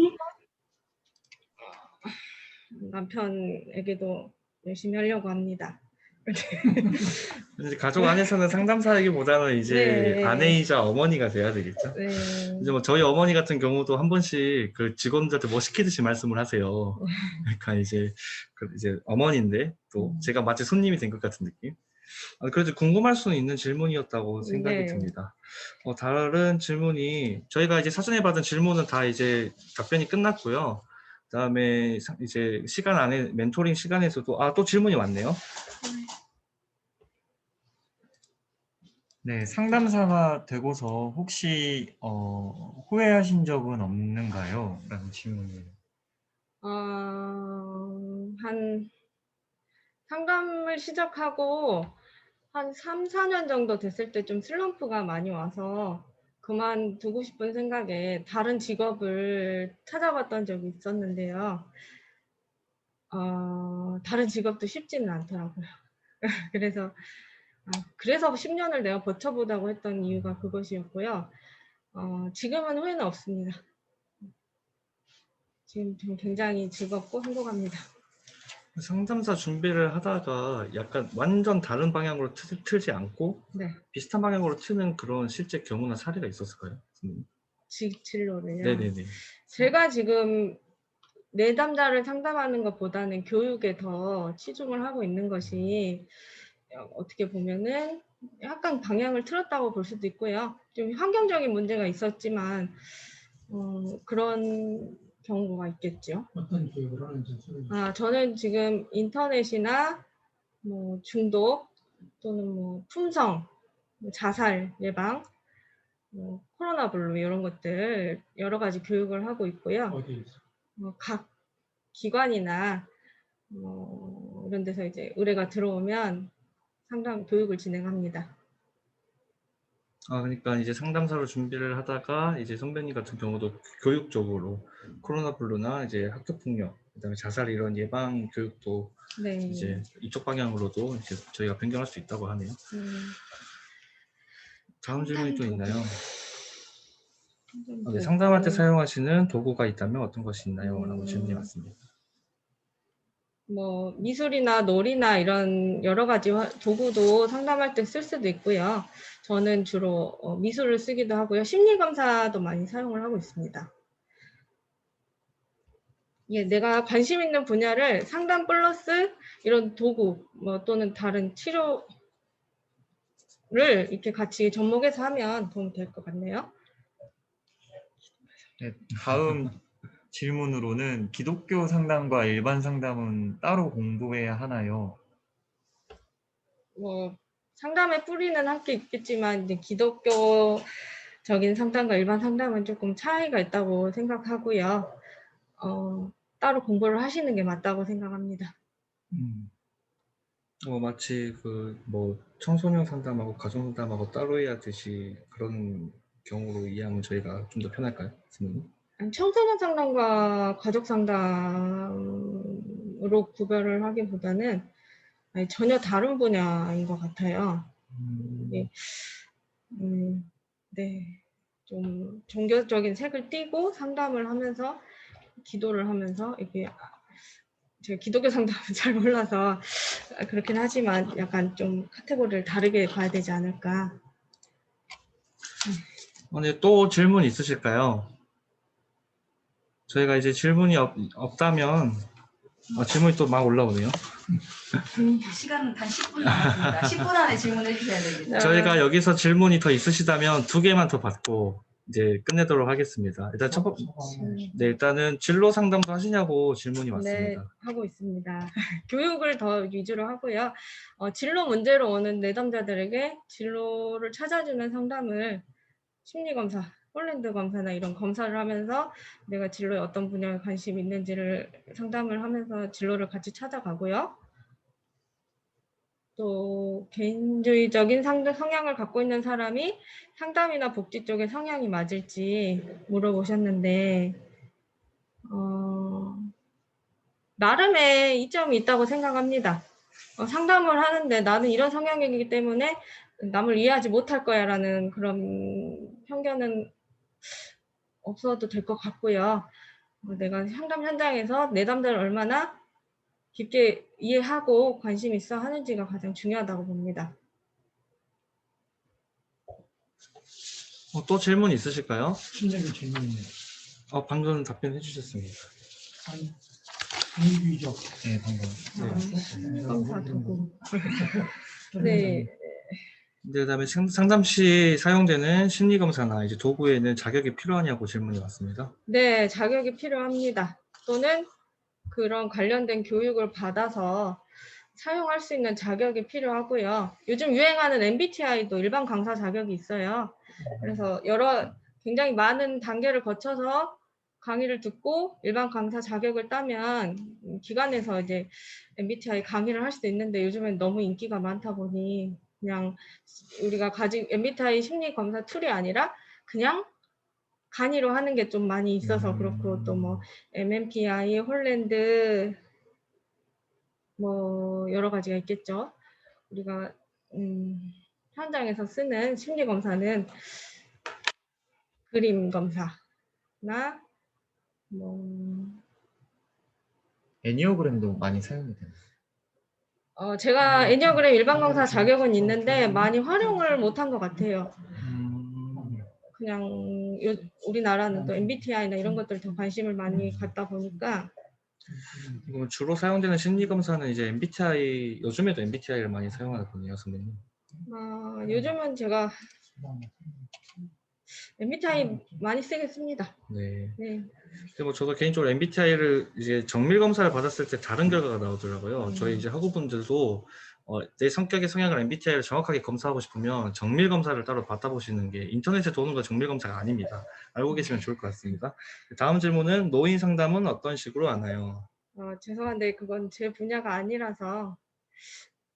남편에게도 열심히 하려고 합니다. 이제 가족 안에서는 상담사이기보다는 이제 네. 아내이자 어머니가 돼야 되겠죠. 네. 이제 뭐 저희 어머니 같은 경우도 한 번씩 그 직원들한테 뭐 시키듯이 말씀을 하세요. 그러니까 이제 어머니인데 또 제가 마치 손님이 된 것 같은 느낌. 그래도 궁금할 수는 있는 질문이었다고 생각이 네. 듭니다. 다른 질문이 저희가 이제 사전에 받은 질문은 다 이제 답변이 끝났고요. 그다음에 이제 시간 안에 멘토링 시간에서도 또 질문이 왔네요. 네, 상담사가 되고서 혹시 후회하신 적은 없는가요? 라는 질문이에요. 한 상담을 시작하고 한 3, 4년 정도 됐을 때 좀 슬럼프가 많이 와서 그만두고 싶은 생각에 다른 직업을 찾아봤던 적이 있었는데요. 다른 직업도 쉽지는 않더라고요. 그래서 10년을 내가 버텨보자고 했던 이유가 그것이었고요. 지금은 후회는 없습니다. 지금 좀 굉장히 즐겁고 행복합니다. 상담사 준비를 하다가 약간 완전 다른 방향으로 틀지 않고 네. 비슷한 방향으로 트는 그런 실제 경우나 사례가 있었을까요? 진로를요. 네네네. 제가 지금 내담자를 상담하는 것보다는 교육에 더 치중을 하고 있는 것이 어떻게 보면은 약간 방향을 틀었다고 볼 수도 있고요. 좀 환경적인 문제가 있었지만 그런 경우가 있겠죠. 어떤 교육을 하는지. 저는 지금 인터넷이나 뭐 중독 또는 뭐 품성, 뭐 자살 예방, 뭐 코로나 블루 이런 것들 여러 가지 교육을 하고 있고요. 어디 있어? 각 기관이나 이런 데서 이제 의뢰가 들어오면 상담 교육을 진행합니다. 그러니까 이제 상담사로 준비를 하다가 이제 선배님 같은 경우도 교육적으로 코로나 블루나 이제 학교 폭력, 그다음에 자살 이런 예방 교육도 네. 이제 이쪽 방향으로도 이제 저희가 변경할 수 있다고 하네요. 다음 질문이 또 있나요? 네, 상담할 때 사용하시는 도구가 있다면 어떤 것이 있나요? 라고 질문이 왔습니다. 뭐 미술이나 놀이나 이런 여러 가지 도구도 상담할 때 쓸 수도 있고요. 저는 주로 미술을 쓰기도 하고요. 심리 검사도 많이 사용을 하고 있습니다. 예, 내가 관심 있는 분야를 상담 플러스 이런 도구 뭐 또는 다른 치료를 이렇게 같이 접목해서 하면 도움이 될 것 같네요. 네, 다음 질문으로는 기독교 상담과 일반 상담은 따로 공부해야 하나요? 뭐 상담의 뿌리는 함께 있겠지만 이제 기독교적인 상담과 일반 상담은 조금 차이가 있다고 생각하고요. 따로 공부를 하시는 게 맞다고 생각합니다. 마치 그 뭐 청소년 상담하고 가족 상담하고 따로 해야 하듯이 그런 경우로 이해하면 저희가 좀 더 편할까요, 선생님? 청소년 상담과 가족 상담으로 구별을 하기보다는 전혀 다른 분야인 것 같아요. 네, 좀 종교적인 색을 띠고 상담을 하면서 기도를 하면서 이게 제가 기독교 상담은 잘 몰라서 그렇긴 하지만 약간 좀 카테고리를 다르게 봐야 되지 않을까. 네, 또 질문 있으실까요? 저희가 이제 질문이 없다면 질문이 또 막 올라오네요. 시간은 단 10분 남았습니다. 10분 안에 질문해 주셔야 됩니다. 저희가 여기서 질문이 더 있으시다면 2개만 더 받고 이제 끝내도록 하겠습니다. 일단 일단은 진로 상담도 하시냐고 질문이 왔습니다. 네, 하고 있습니다. 교육을 더 위주로 하고요. 진로 문제로 오는 내담자들에게 진로를 찾아주는 상담을 심리검사, 폴란드 검사나 이런 검사를 하면서 내가 진로에 어떤 분야에 관심이 있는지를 상담을 하면서 진로를 같이 찾아가고요. 또 개인주의적인 성향을 갖고 있는 사람이 상담이나 복지 쪽에 성향이 맞을지 물어보셨는데 나름의 이점이 있다고 생각합니다. 상담을 하는데 나는 이런 성향이기 때문에 남을 이해하지 못할 거야 라는 그런 편견은 없어도 될 것 같고요. 내가 상담 현장에서 내담자를 얼마나 깊게 이해하고 관심 있어 하는지가 가장 중요하다고 봅니다. 또 질문 있으실까요? 신적인 질문이네요. 방금 답변해 주셨습니다. 비유적. 네, 방금. 검사 도구. 네. 그다음에 상담 시 사용되는 심리 검사나 이제 도구에는 자격이 필요하냐고 질문이 왔습니다. 네, 자격이 필요합니다. 또는 그런 관련된 교육을 받아서 사용할 수 있는 자격이 필요하고요. 요즘 유행하는 MBTI도 일반 강사 자격이 있어요. 그래서 굉장히 많은 단계를 거쳐서 강의를 듣고 일반 강사 자격을 따면 기관에서 이제 MBTI 강의를 할 수도 있는데 요즘엔 너무 인기가 많다 보니 그냥 우리가 가진 MBTI 심리 검사 툴이 아니라 그냥 강의로 하는 게 좀 많이 있어서 그렇고 또 뭐 MMPI, 홀랜드 뭐 여러 가지가 있겠죠. 우리가 현장에서 쓰는 심리 검사는 그림 검사나 뭐 애니어그램도 많이 사용이 되나요? 제가 애니어그램 일반 강사 자격은 있는데 많이 활용을 못한 것 같아요. 그냥 우리나라는 또 MBTI나 이런 것들 더 관심을 많이 갖다 보니까 주로 사용되는 심리 검사는 이제 MBTI, 요즘에도 MBTI를 많이 사용하나 보네요, 선배님. 요즘은 제가 MBTI 많이 쓰겠습니다. 네. 네. 근데 뭐 저도 개인적으로 MBTI를 이제 정밀 검사를 받았을 때 다른 결과가 나오더라고요. 저희 이제 학우분들도 내 성격의 성향을 MBTI를 정확하게 검사하고 싶으면 정밀 검사를 따로 받아보시는 게 인터넷에 도는 건 정밀 검사가 아닙니다. 알고 계시면 좋을 것 같습니다. 다음 질문은 노인 상담은 어떤 식으로 하나요? 죄송한데 그건 제 분야가 아니라서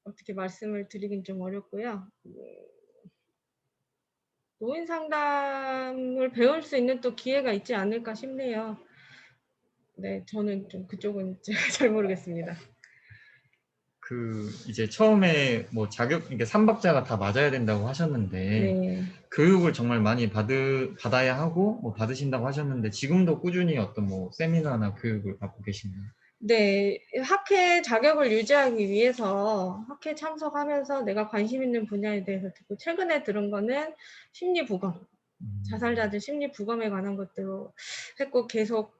어떻게 말씀을 드리긴 좀 어렵고요. 노인 상담을 배울 수 있는 또 기회가 있지 않을까 싶네요. 네, 저는 좀 그쪽은 제가 잘 모르겠습니다. 이제 처음에 뭐 이게 3박자가 다 맞아야 된다고 하셨는데 네. 교육을 정말 많이 받아야 하고 뭐 받으신다고 하셨는데 지금도 꾸준히 어떤 뭐 세미나나 교육을 받고 계시나요? 네, 학회 자격을 유지하기 위해서 학회 참석하면서 내가 관심 있는 분야에 대해서 듣고 최근에 들은 거는 심리부검, 자살자들 심리부검에 관한 것도 했고 계속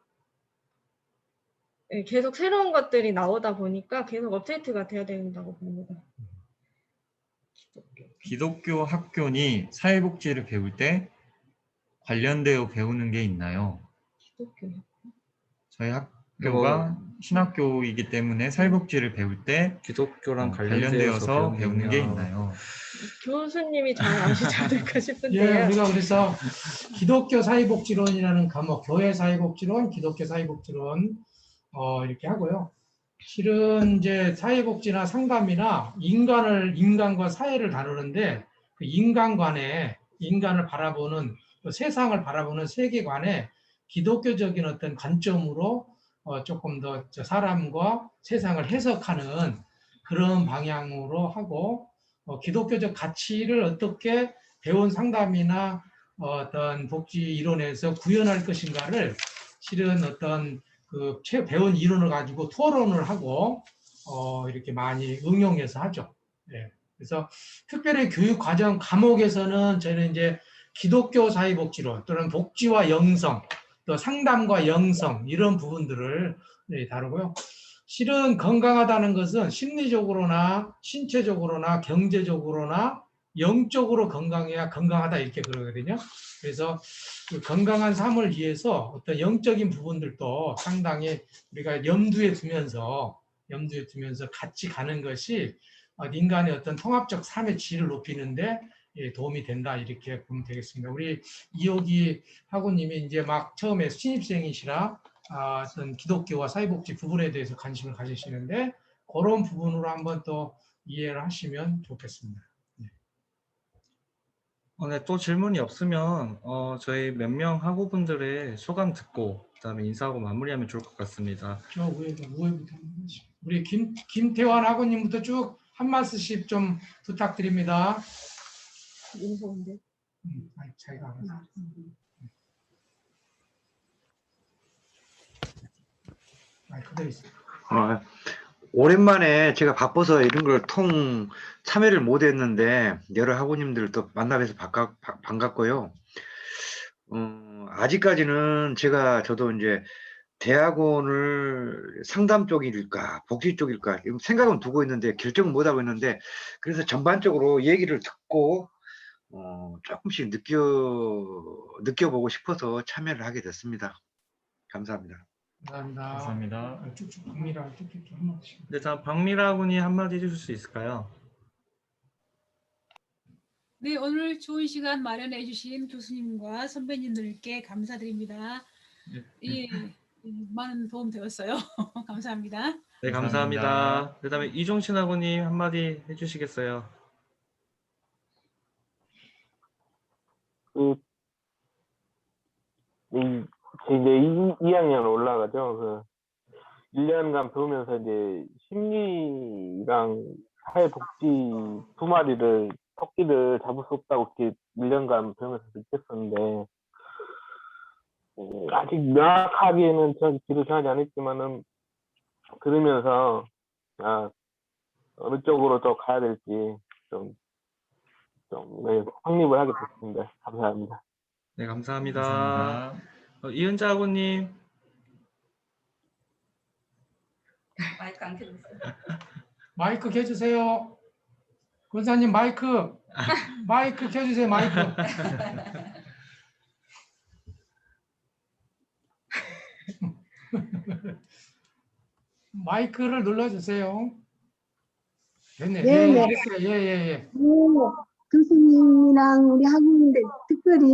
새로운 것들이 나오다 보니까 계속 업데이트가 돼야 된다고 봅니다. 기독교 학교니 사회복지를 배울 때 관련되어 배우는 게 있나요? 기독교. 저희 학교가 신학교이기 때문에 사회복지를 배울 때 기독교랑 관련되어서 배우는 게 있나요? 있나요? 교수님이 잘 아시지 않을까 싶은데요. 예, 우리가 그래서 기독교 사회복지론이라는 과목, 교회 사회복지론, 기독교 사회복지론 이렇게 하고요. 실은 이제 사회복지나 상담이나 인간과 사회를 다루는데 그 인간을 바라보는 또 세상을 바라보는 세계관에 기독교적인 어떤 관점으로 조금 더 사람과 세상을 해석하는 그런 방향으로 하고 기독교적 가치를 어떻게 배운 상담이나 어떤 복지 이론에서 구현할 것인가를 실은 어떤 배운 이론을 가지고 토론을 하고 이렇게 많이 응용해서 하죠. 예. 그래서 특별히 교육 과정 과목에서는 저희는 이제 기독교 사회복지론 또는 복지와 영성, 또 상담과 영성 이런 부분들을 다루고요. 실은 건강하다는 것은 심리적으로나 신체적으로나 경제적으로나 영적으로 건강해야 건강하다 이렇게 그러거든요. 그래서 그 건강한 삶을 위해서 어떤 영적인 부분들도 상당히 우리가 염두에 두면서 같이 가는 것이 인간의 어떤 통합적 삶의 질을 높이는데 도움이 된다 이렇게 보면 되겠습니다. 우리 이호기 학우님이 이제 막 처음에 신입생이시라 어떤 기독교와 사회복지 부분에 대해서 관심을 가지시는데 그런 부분으로 한번 또 이해를 하시면 좋겠습니다. 네, 또 질문이 없으면 저희 몇 명 학우분들의 소감 듣고 그다음에 인사하고 마무리하면 좋을 것 같습니다. 저 우회부터 우리 김태환 학우님부터 쭉 한 말씀씩 좀 부탁드립니다. 인소인데. 자기가 알아서. 그대로 있어. 오랜만에 제가 바빠서 이런 걸 참여를 못 했는데, 여러 학우님들 또 만나뵈서 반갑고요. 아직까지는 저도 이제 대학원을 상담 쪽일까, 복지 쪽일까, 생각은 두고 있는데, 결정은 못 하고 있는데, 그래서 전반적으로 얘기를 듣고, 조금씩 느껴보고 싶어서 참여를 하게 됐습니다. 감사합니다. 감사합니다. 쭉쭉 박미라 쭉쭉 한 번씩. 네, 다음 박미라 군이 한마디 해주실 수 있을까요? 네, 오늘 좋은 시간 마련해 주신 교수님과 선배님들께 감사드립니다. 예, 많은 도움 되었어요. 감사합니다. 네, 감사합니다. 그다음에 이종신 학우님 한마디 해주시겠어요? 이제 2학년 올라가죠. 1년간 배우면서 이제 심리랑 사회복지 두 마리를 토끼를 잡을 수 없다고 이렇게 1년간 배우면서 느꼈었는데 아직 명확하게는 뒤로 정하지 않았지만은 들으면서 어느 쪽으로 또 가야 될지 좀 확립을 하게 됐습니다. 감사합니다. 네, 감사합니다. 감사합니다. 이은자 학우님. 마이크 안 켜졌어요. 마이크 켜주세요. 권사님 마이크 켜주세요. 마이크. 마이크를 눌러주세요. 됐네. 네, 예, 네. 됐어요. 예, 예, 예. 네, 교수님이랑 우리 학우님들 특별히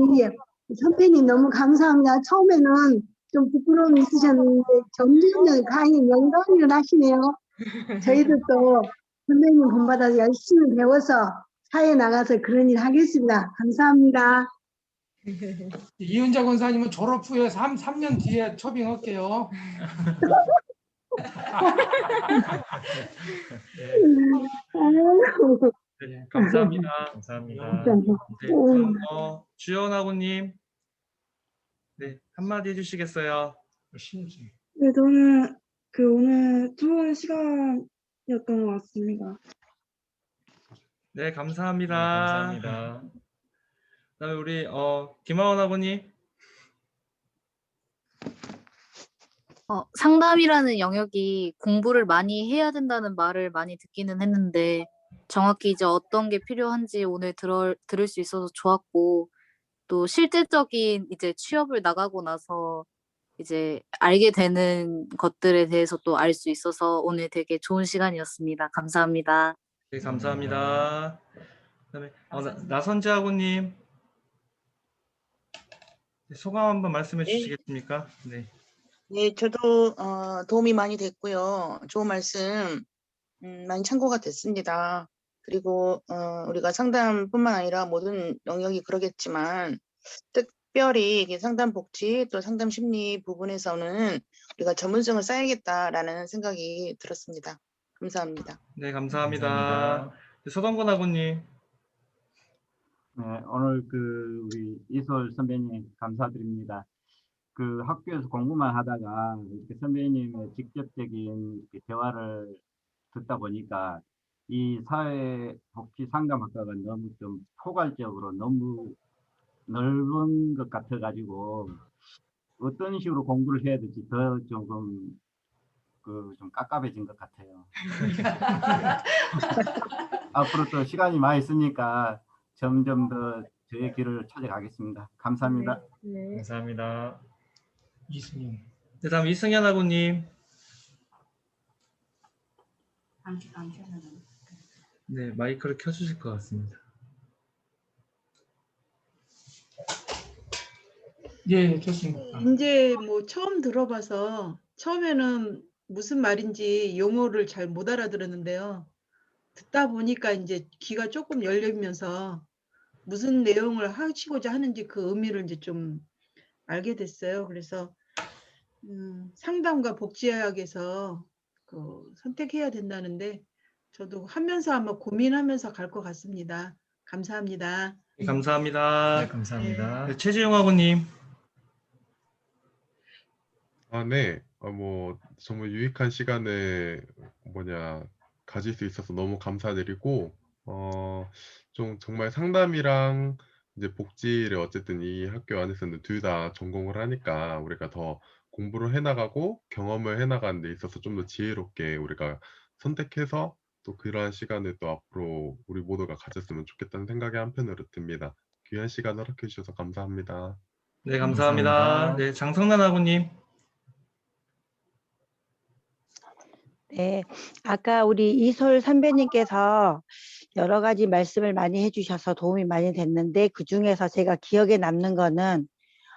선배님 너무 감사합니다. 처음에는 좀 부끄러움이 있으셨는데 점점 강의 명강의를 하시네요. 저희도 또 선배님 본받아서 열심히 배워서 사회에 나가서 그런 일 하겠습니다. 감사합니다. 이은자 권사님은 졸업 후에 3년 뒤에 초빙할게요. 아유, 네, 감사합니다. 감사합니다. 네, 그럼 주연하고님, 네, 한마디 해주시겠어요? 신지. 네, 저는 오늘 좋은 시간이었던 것 같습니다. 네, 감사합니다. 네, 감사합니다. 그다음에 우리 김하원 아버님. 상담이라는 영역이 공부를 많이 해야 된다는 말을 많이 듣기는 했는데 정확히 이제 어떤 게 필요한지 오늘 들을 수 있어서 좋았고 또 실질적인 이제 취업을 나가고 나서 이제 알게 되는 것들에 대해서 또 알 수 있어서 오늘 되게 좋은 시간이었습니다. 감사합니다. 네, 감사합니다. 그다음에 나선재 아고님, 네, 소감 한번 말씀해 주시겠습니까? 네. 네, 저도 도움이 많이 됐고요. 좋은 말씀 많이 참고가 됐습니다. 그리고 우리가 상담뿐만 아니라 모든 영역이 그러겠지만 특별히 이게 상담 복지 또 상담 심리 부분에서는 우리가 전문성을 쌓야겠다라는 생각이 들었습니다. 감사합니다. 네, 감사합니다. 네, 서동건 아고님. 네, 오늘 우리 이솔 선배님 감사드립니다. 학교에서 공부만 하다가 이렇게 선배님의 직접적인 이렇게 대화를 듣다 보니까 이 사회복지 상담학과가 너무 좀 포괄적으로 너무 넓은 것 같아가지고 어떤 식으로 공부를 해야 될지 더 조금 좀 깝깝해진 것 같아요. 앞으로 또 시간이 많이 있으니까 점점 더 저의 길을 찾아가겠습니다. 감사합니다. 네. 감사합니다. 이승현. 네, 다음 이승현 아고님. 네, 마이크를 켜주실 것 같습니다. 예, 좋습니다. 이제 뭐 처음 들어봐서 처음에는 무슨 말인지 용어를 잘 못 알아들었는데요. 듣다 보니까 이제 귀가 조금 열리면서 무슨 내용을 하시고자 하는지 그 의미를 이제 좀 알게 됐어요. 그래서 상담과 복지학에서 선택해야 된다는데 저도 하면서 아마 고민하면서 갈 것 같습니다. 감사합니다. 네, 감사합니다. 네, 감사합니다. 네, 최지용 아고님. 네. 뭐 정말 유익한 시간을 가질 수 있어서 너무 감사드리고 좀 정말 상담이랑 이제 복지를 어쨌든 이 학교 안에서는 둘 다 전공을 하니까 우리가 더 공부를 해나가고 경험을 해나가는 데 있어서 좀 더 지혜롭게 우리가 선택해서 또 그러한 시간을 또 앞으로 우리 모두가 가졌으면 좋겠다는 생각이 한편으로 듭니다. 귀한 시간 허락해 주셔서 감사합니다. 네, 감사합니다. 감사합니다. 네, 장성란 아고님. 네, 아까 우리 이솔 선배님께서 여러 가지 말씀을 많이 해주셔서 도움이 많이 됐는데 그중에서 제가 기억에 남는 거는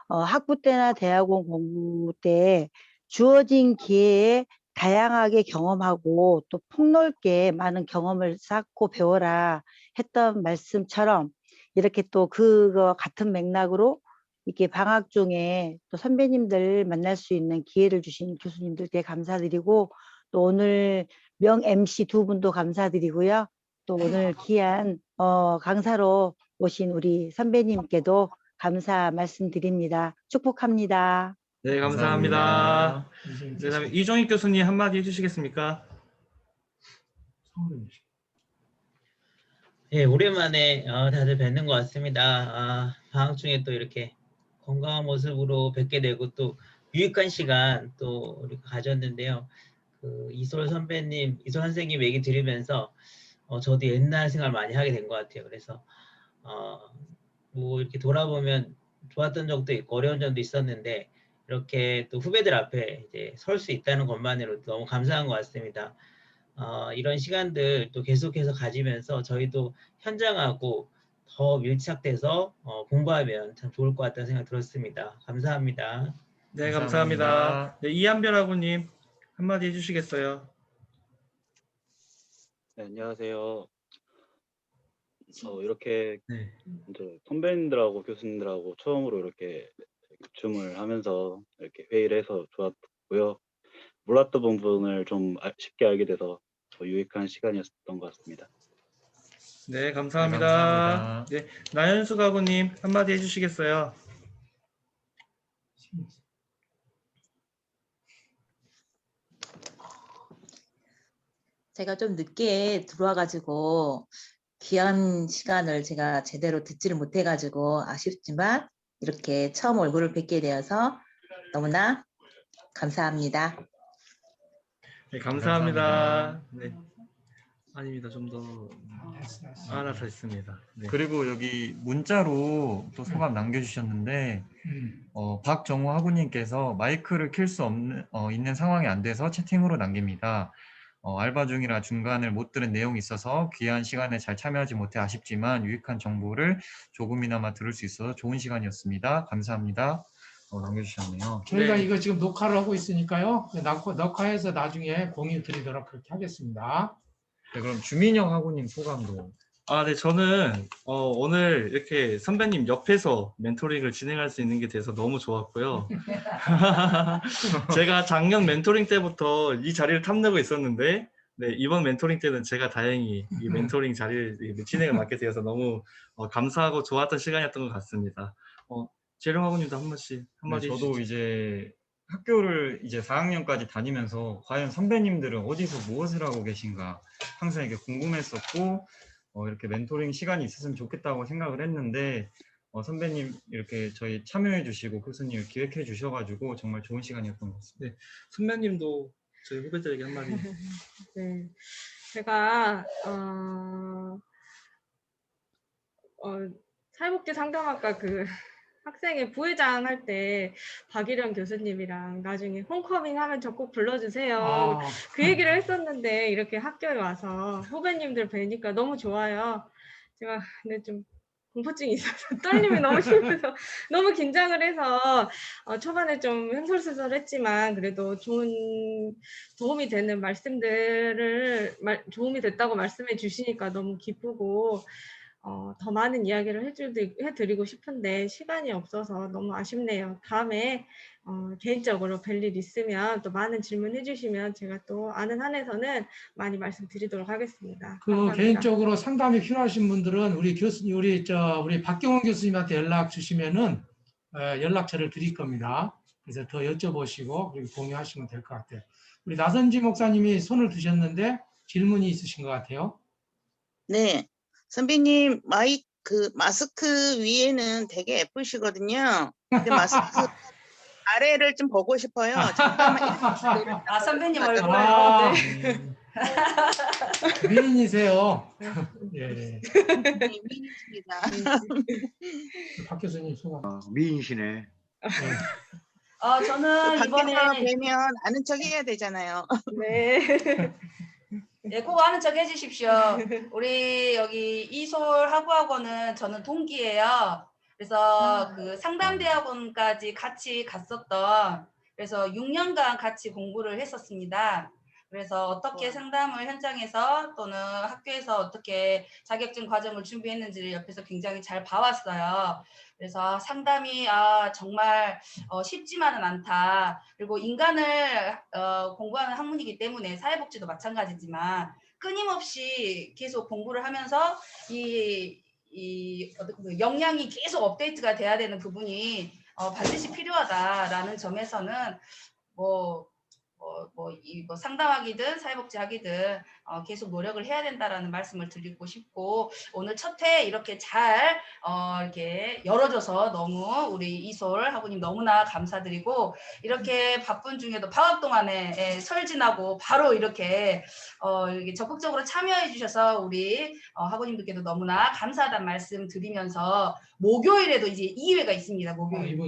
학부 때나 대학원 공부 때 주어진 기회에 다양하게 경험하고 또 폭넓게 많은 경험을 쌓고 배워라 했던 말씀처럼 이렇게 또 그거 같은 맥락으로 이렇게 방학 중에 또 선배님들 만날 수 있는 기회를 주신 교수님들께 감사드리고 또 오늘 명 MC 두 분도 감사드리고요. 또 오늘 귀한 강사로 오신 우리 선배님께도 감사 말씀드립니다. 축복합니다. 네, 감사합니다. 네, 다음에 이종익 교수님 한마디 해주시겠습니까? 네, 오랜만에 다들 뵙는 것 같습니다. 방학 중에 또 이렇게 건강한 모습으로 뵙게 되고 또 유익한 시간 또 우리가 가졌는데요. 이솔 선생님 얘기 들으면서 저도 옛날 생각을 많이 하게 된 것 같아요. 그래서 뭐 이렇게 돌아보면 좋았던 적도 있고 어려운 점도 있었는데 이렇게 또 후배들 앞에 이제 설 수 있다는 것만으로도 너무 감사한 것 같습니다. 이런 시간들 또 계속해서 가지면서 저희도 현장하고 더 밀착돼서 공부하면 참 좋을 것 같다는 생각 들었습니다. 감사합니다. 네, 감사합니다. 네, 이한별 학우님 한마디 해주시겠어요? 네, 안녕하세요. 이렇게 네. 이제 선배님들하고 교수님들하고 처음으로 이렇게 줌을 하면서 이렇게 회의를 해서 좋았고요. 몰랐던 부분을 좀 쉽게 알게 돼서 더 유익한 시간이었던 것 같습니다. 네, 감사합니다. 네, 나연수 가구님 한마디 해주시겠어요? 제가 좀 늦게 들어와가지고 귀한 시간을 제가 제대로 듣지를 못해가지고 아쉽지만 이렇게 처음 얼굴을 뵙게 되어서 너무나 감사합니다. 네, 감사합니다. 네. 아닙니다. 좀 더 알아서 있습니다. 네. 그리고 여기 문자로 또 소감 남겨주셨는데 박정호 학우님께서 마이크를 켤 수 있는 상황이 안 돼서 채팅으로 남깁니다. 알바 중이라 중간을 못 들은 내용이 있어서 귀한 시간에 잘 참여하지 못해 아쉽지만 유익한 정보를 조금이나마 들을 수 있어서 좋은 시간이었습니다. 감사합니다. 남겨주셨네요. 저희가 네. 이거 지금 녹화를 하고 있으니까요. 녹화해서 나중에 공유 드리도록 그렇게 하겠습니다. 네, 그럼 주민영 학우님 소감도. 네, 저는 오늘 이렇게 선배님 옆에서 멘토링을 진행할 수 있는 게 돼서 너무 좋았고요. 제가 작년 멘토링 때부터 이 자리를 탐내고 있었는데, 네, 이번 멘토링 때는 제가 다행히 이 멘토링 자리를 진행을 맡게 되어서 너무 감사하고 좋았던 시간이었던 것 같습니다. 재령 학우님도 한마디 저도 해주시죠. 이제 학교를 이제 4학년까지 다니면서 과연 선배님들은 어디서 무엇을 하고 계신가 항상 이게 궁금했었고 이렇게 멘토링 시간이 있었으면 좋겠다고 생각을 했는데 선배님 이렇게 저희 참여해 주시고 교수님 기획해 주셔가지고 정말 좋은 시간이었던 것 같습니다. 네, 선배님도 저희 후배들에게 한마디. 네, 제가 사회복지 상담학과 그 학생회 부회장 할 때 박일현 교수님이랑 나중에 홈커밍 하면 저 꼭 불러주세요. 그 얘기를 했었는데 이렇게 학교에 와서 후배님들 뵈니까 너무 좋아요. 제가 근데 좀 공포증이 있어서 떨림이 너무 심해서 너무 긴장을 해서 초반에 좀 횡설수설했지만 그래도 좋은 도움이 되는 말씀들을 도움이 됐다고 말씀해 주시니까 너무 기쁘고 더 많은 이야기를 해드리고 싶은데 시간이 없어서 너무 아쉽네요. 다음에 개인적으로 뵐 일 있으면 또 많은 질문 해주시면 제가 또 아는 한에서는 많이 말씀드리도록 하겠습니다. 감사합니다. 개인적으로 상담이 필요하신 분들은 우리 교수님, 우리 박경원 교수님한테 연락 주시면은 연락처를 드릴 겁니다. 그래서 더 여쭤보시고 그리고 공유하시면 될 것 같아요. 우리 나선지 목사님이 손을 드셨는데 질문이 있으신 것 같아요. 네. 선배님, 마스크 위에는 되게 예쁘시거든요. 근데 마스크 아래를 좀 보고 싶어요. 잠깐만. 선배님 얼굴. 미인이세요. 예. 미인이십니다. 박 교수님 소감. 미인이시네. 저는 밖에서 이번에 뵈면 아는 척 해야 되잖아요. 네. 네, 꼭 아는 척 해주십시오. 우리 여기 이솔 학부학원은 저는 동기예요. 그래서 그 상담대학원까지 같이 갔었던, 그래서 6년간 같이 공부를 했었습니다. 그래서 어떻게 상담을 현장에서 또는 학교에서 어떻게 자격증 과정을 준비했는지를 옆에서 굉장히 잘 봐왔어요. 그래서 상담이 정말 쉽지만은 않다. 그리고 인간을 공부하는 학문이기 때문에 사회복지도 마찬가지지만 끊임없이 계속 공부를 하면서 이 역량이 계속 업데이트가 돼야 되는 부분이 반드시 필요하다라는 점에서는 상담하기든 사회복지하기든 계속 노력을 해야 된다라는 말씀을 드리고 싶고, 오늘 첫 회 이렇게 잘 이렇게 열어줘서 너무 우리 이솔 학우님 너무나 감사드리고, 이렇게 바쁜 중에도 방학 동안에 설 지나고 바로 이렇게 적극적으로 참여해 주셔서 우리 학우님들께도 너무나 감사하다는 말씀 드리면서, 목요일에도 이제 2회가 있습니다. 목요일.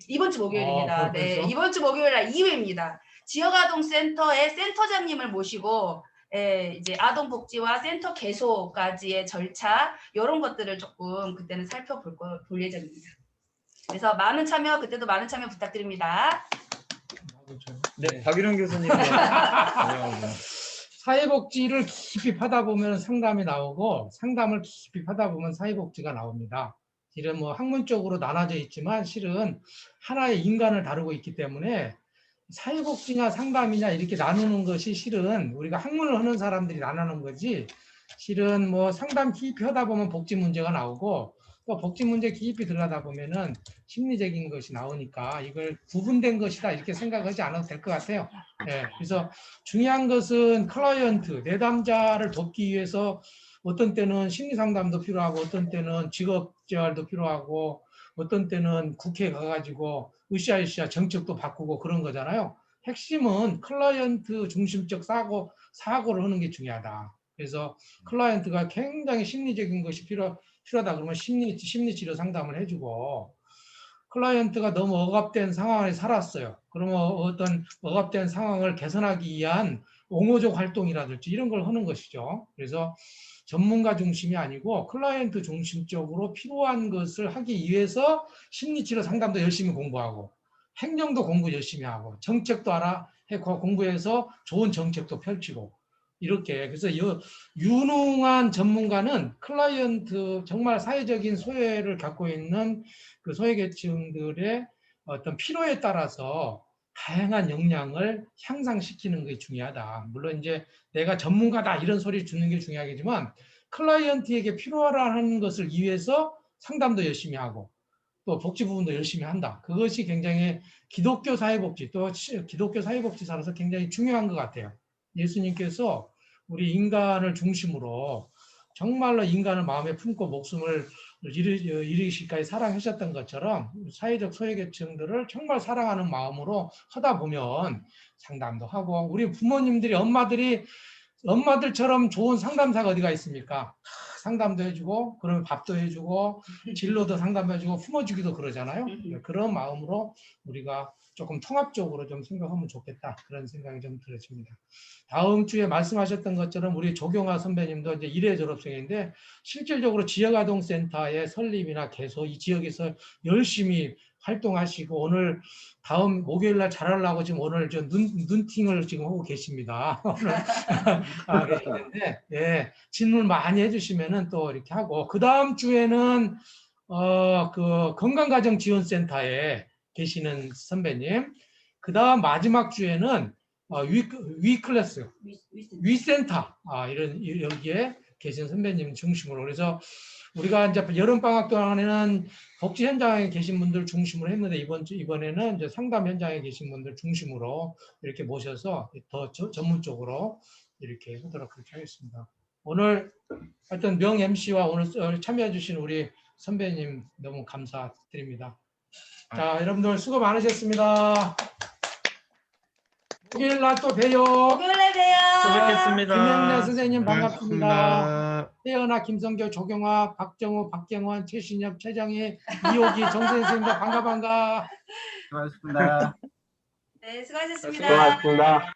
이번 주 목요일입니다. 네, 이번 주 목요일 날 2회입니다. 지역아동센터의 센터장님을 모시고 이제 아동복지와 센터 개소까지의 절차 이런 것들을 조금 그때는 볼 예정입니다. 그래서 많은 참여 그때도 많은 참여 부탁드립니다. 네, 박유령 교수님. 사회복지를 깊이 파다 보면 상담이 나오고 상담을 깊이 파다 보면 사회복지가 나옵니다. 실은 뭐 학문적으로 나눠져 있지만 실은 하나의 인간을 다루고 있기 때문에 사회복지냐 상담이냐 이렇게 나누는 것이 실은 우리가 학문을 하는 사람들이 나누는 거지 실은 뭐 상담 깊이 하다 보면 복지 문제가 나오고 또 복지 문제 깊이 들어가다 보면은 심리적인 것이 나오니까 이걸 구분된 것이다 이렇게 생각하지 않아도 될 것 같아요. 예, 그래서 중요한 것은 클라이언트, 내담자를 돕기 위해서 어떤 때는 심리 상담도 필요하고 어떤 때는 직업 재활도 필요하고 어떤 때는 국회에 가가지고 으쌰으쌰 정책도 바꾸고 그런 거잖아요. 핵심은 클라이언트 중심적 사고를 하는 게 중요하다. 그래서 클라이언트가 굉장히 심리적인 것이 필요하다 그러면 심리치료 상담을 해주고 클라이언트가 너무 억압된 상황에 살았어요. 그러면 어떤 억압된 상황을 개선하기 위한 옹호적 활동이라든지 이런 걸 하는 것이죠. 그래서 전문가 중심이 아니고 클라이언트 중심적으로 필요한 것을 하기 위해서 심리치료 상담도 열심히 공부하고 행정도 공부 열심히 하고 정책도 공부해서 좋은 정책도 펼치고 이렇게 그래서 유능한 전문가는 클라이언트 정말 사회적인 소외를 갖고 있는 그 소외계층들의 어떤 필요에 따라서 다양한 역량을 향상시키는 게 중요하다. 물론 이제 내가 전문가다 이런 소리 듣는 게 중요하겠지만 클라이언트에게 필요하다는 것을 위해서 상담도 열심히 하고 또 복지 부분도 열심히 한다. 그것이 굉장히 기독교 사회복지 또 기독교 사회복지사로서 굉장히 중요한 것 같아요. 예수님께서 우리 인간을 중심으로 정말로 인간을 마음에 품고 목숨을 이르시기까지 사랑하셨던 것처럼 사회적 소외계층들을 정말 사랑하는 마음으로 하다 보면 상담도 하고 우리 부모님들이 엄마들처럼 좋은 상담사가 어디가 있습니까? 상담도 해주고 그러면 밥도 해주고 진로도 상담해주고 품어주기도 그러잖아요. 그런 마음으로 우리가 조금 통합적으로 좀 생각하면 좋겠다 그런 생각이 좀 들어집니다. 다음 주에 말씀하셨던 것처럼 우리 조경화 선배님도 이제 1회 졸업생인데 실질적으로 지역아동센터의 설립이나 개소 이 지역에서 열심히 활동하시고 오늘 다음 목요일 날 잘하려고 지금 오늘 눈팅을 지금 하고 계십니다. 계시는데 예, 질문 많이 해주시면은 또 이렇게 하고 그 다음 주에는 그 건강가정지원센터에 계시는 선배님, 그 다음 마지막 주에는 위클래스, 위센터 여기에 계신 선배님 중심으로 그래서 우리가 이제 여름방학 동안에는 복지 현장에 계신 분들 중심으로 했는데 이번에는 이제 상담 현장에 계신 분들 중심으로 이렇게 모셔서 더 전문적으로 이렇게 하도록 그렇게 하겠습니다. 오늘 하여튼 명 MC와 오늘 참여해 주신 우리 선배님 너무 감사드립니다. 자, 여러분들 수고 많으셨습니다. 목요일 날 또 봬요. 목요일에 봬요. 수고하셨습니다. 김영래 선생님 반갑습니다. 고맙습니다. 태연아, 김성교, 조경화, 박정호, 박경원, 최신엽, 최정희, 이호기, 정선 선생님들 반가. 수고하셨습니다. 네, 수고하셨습니다. 수고하셨습니다.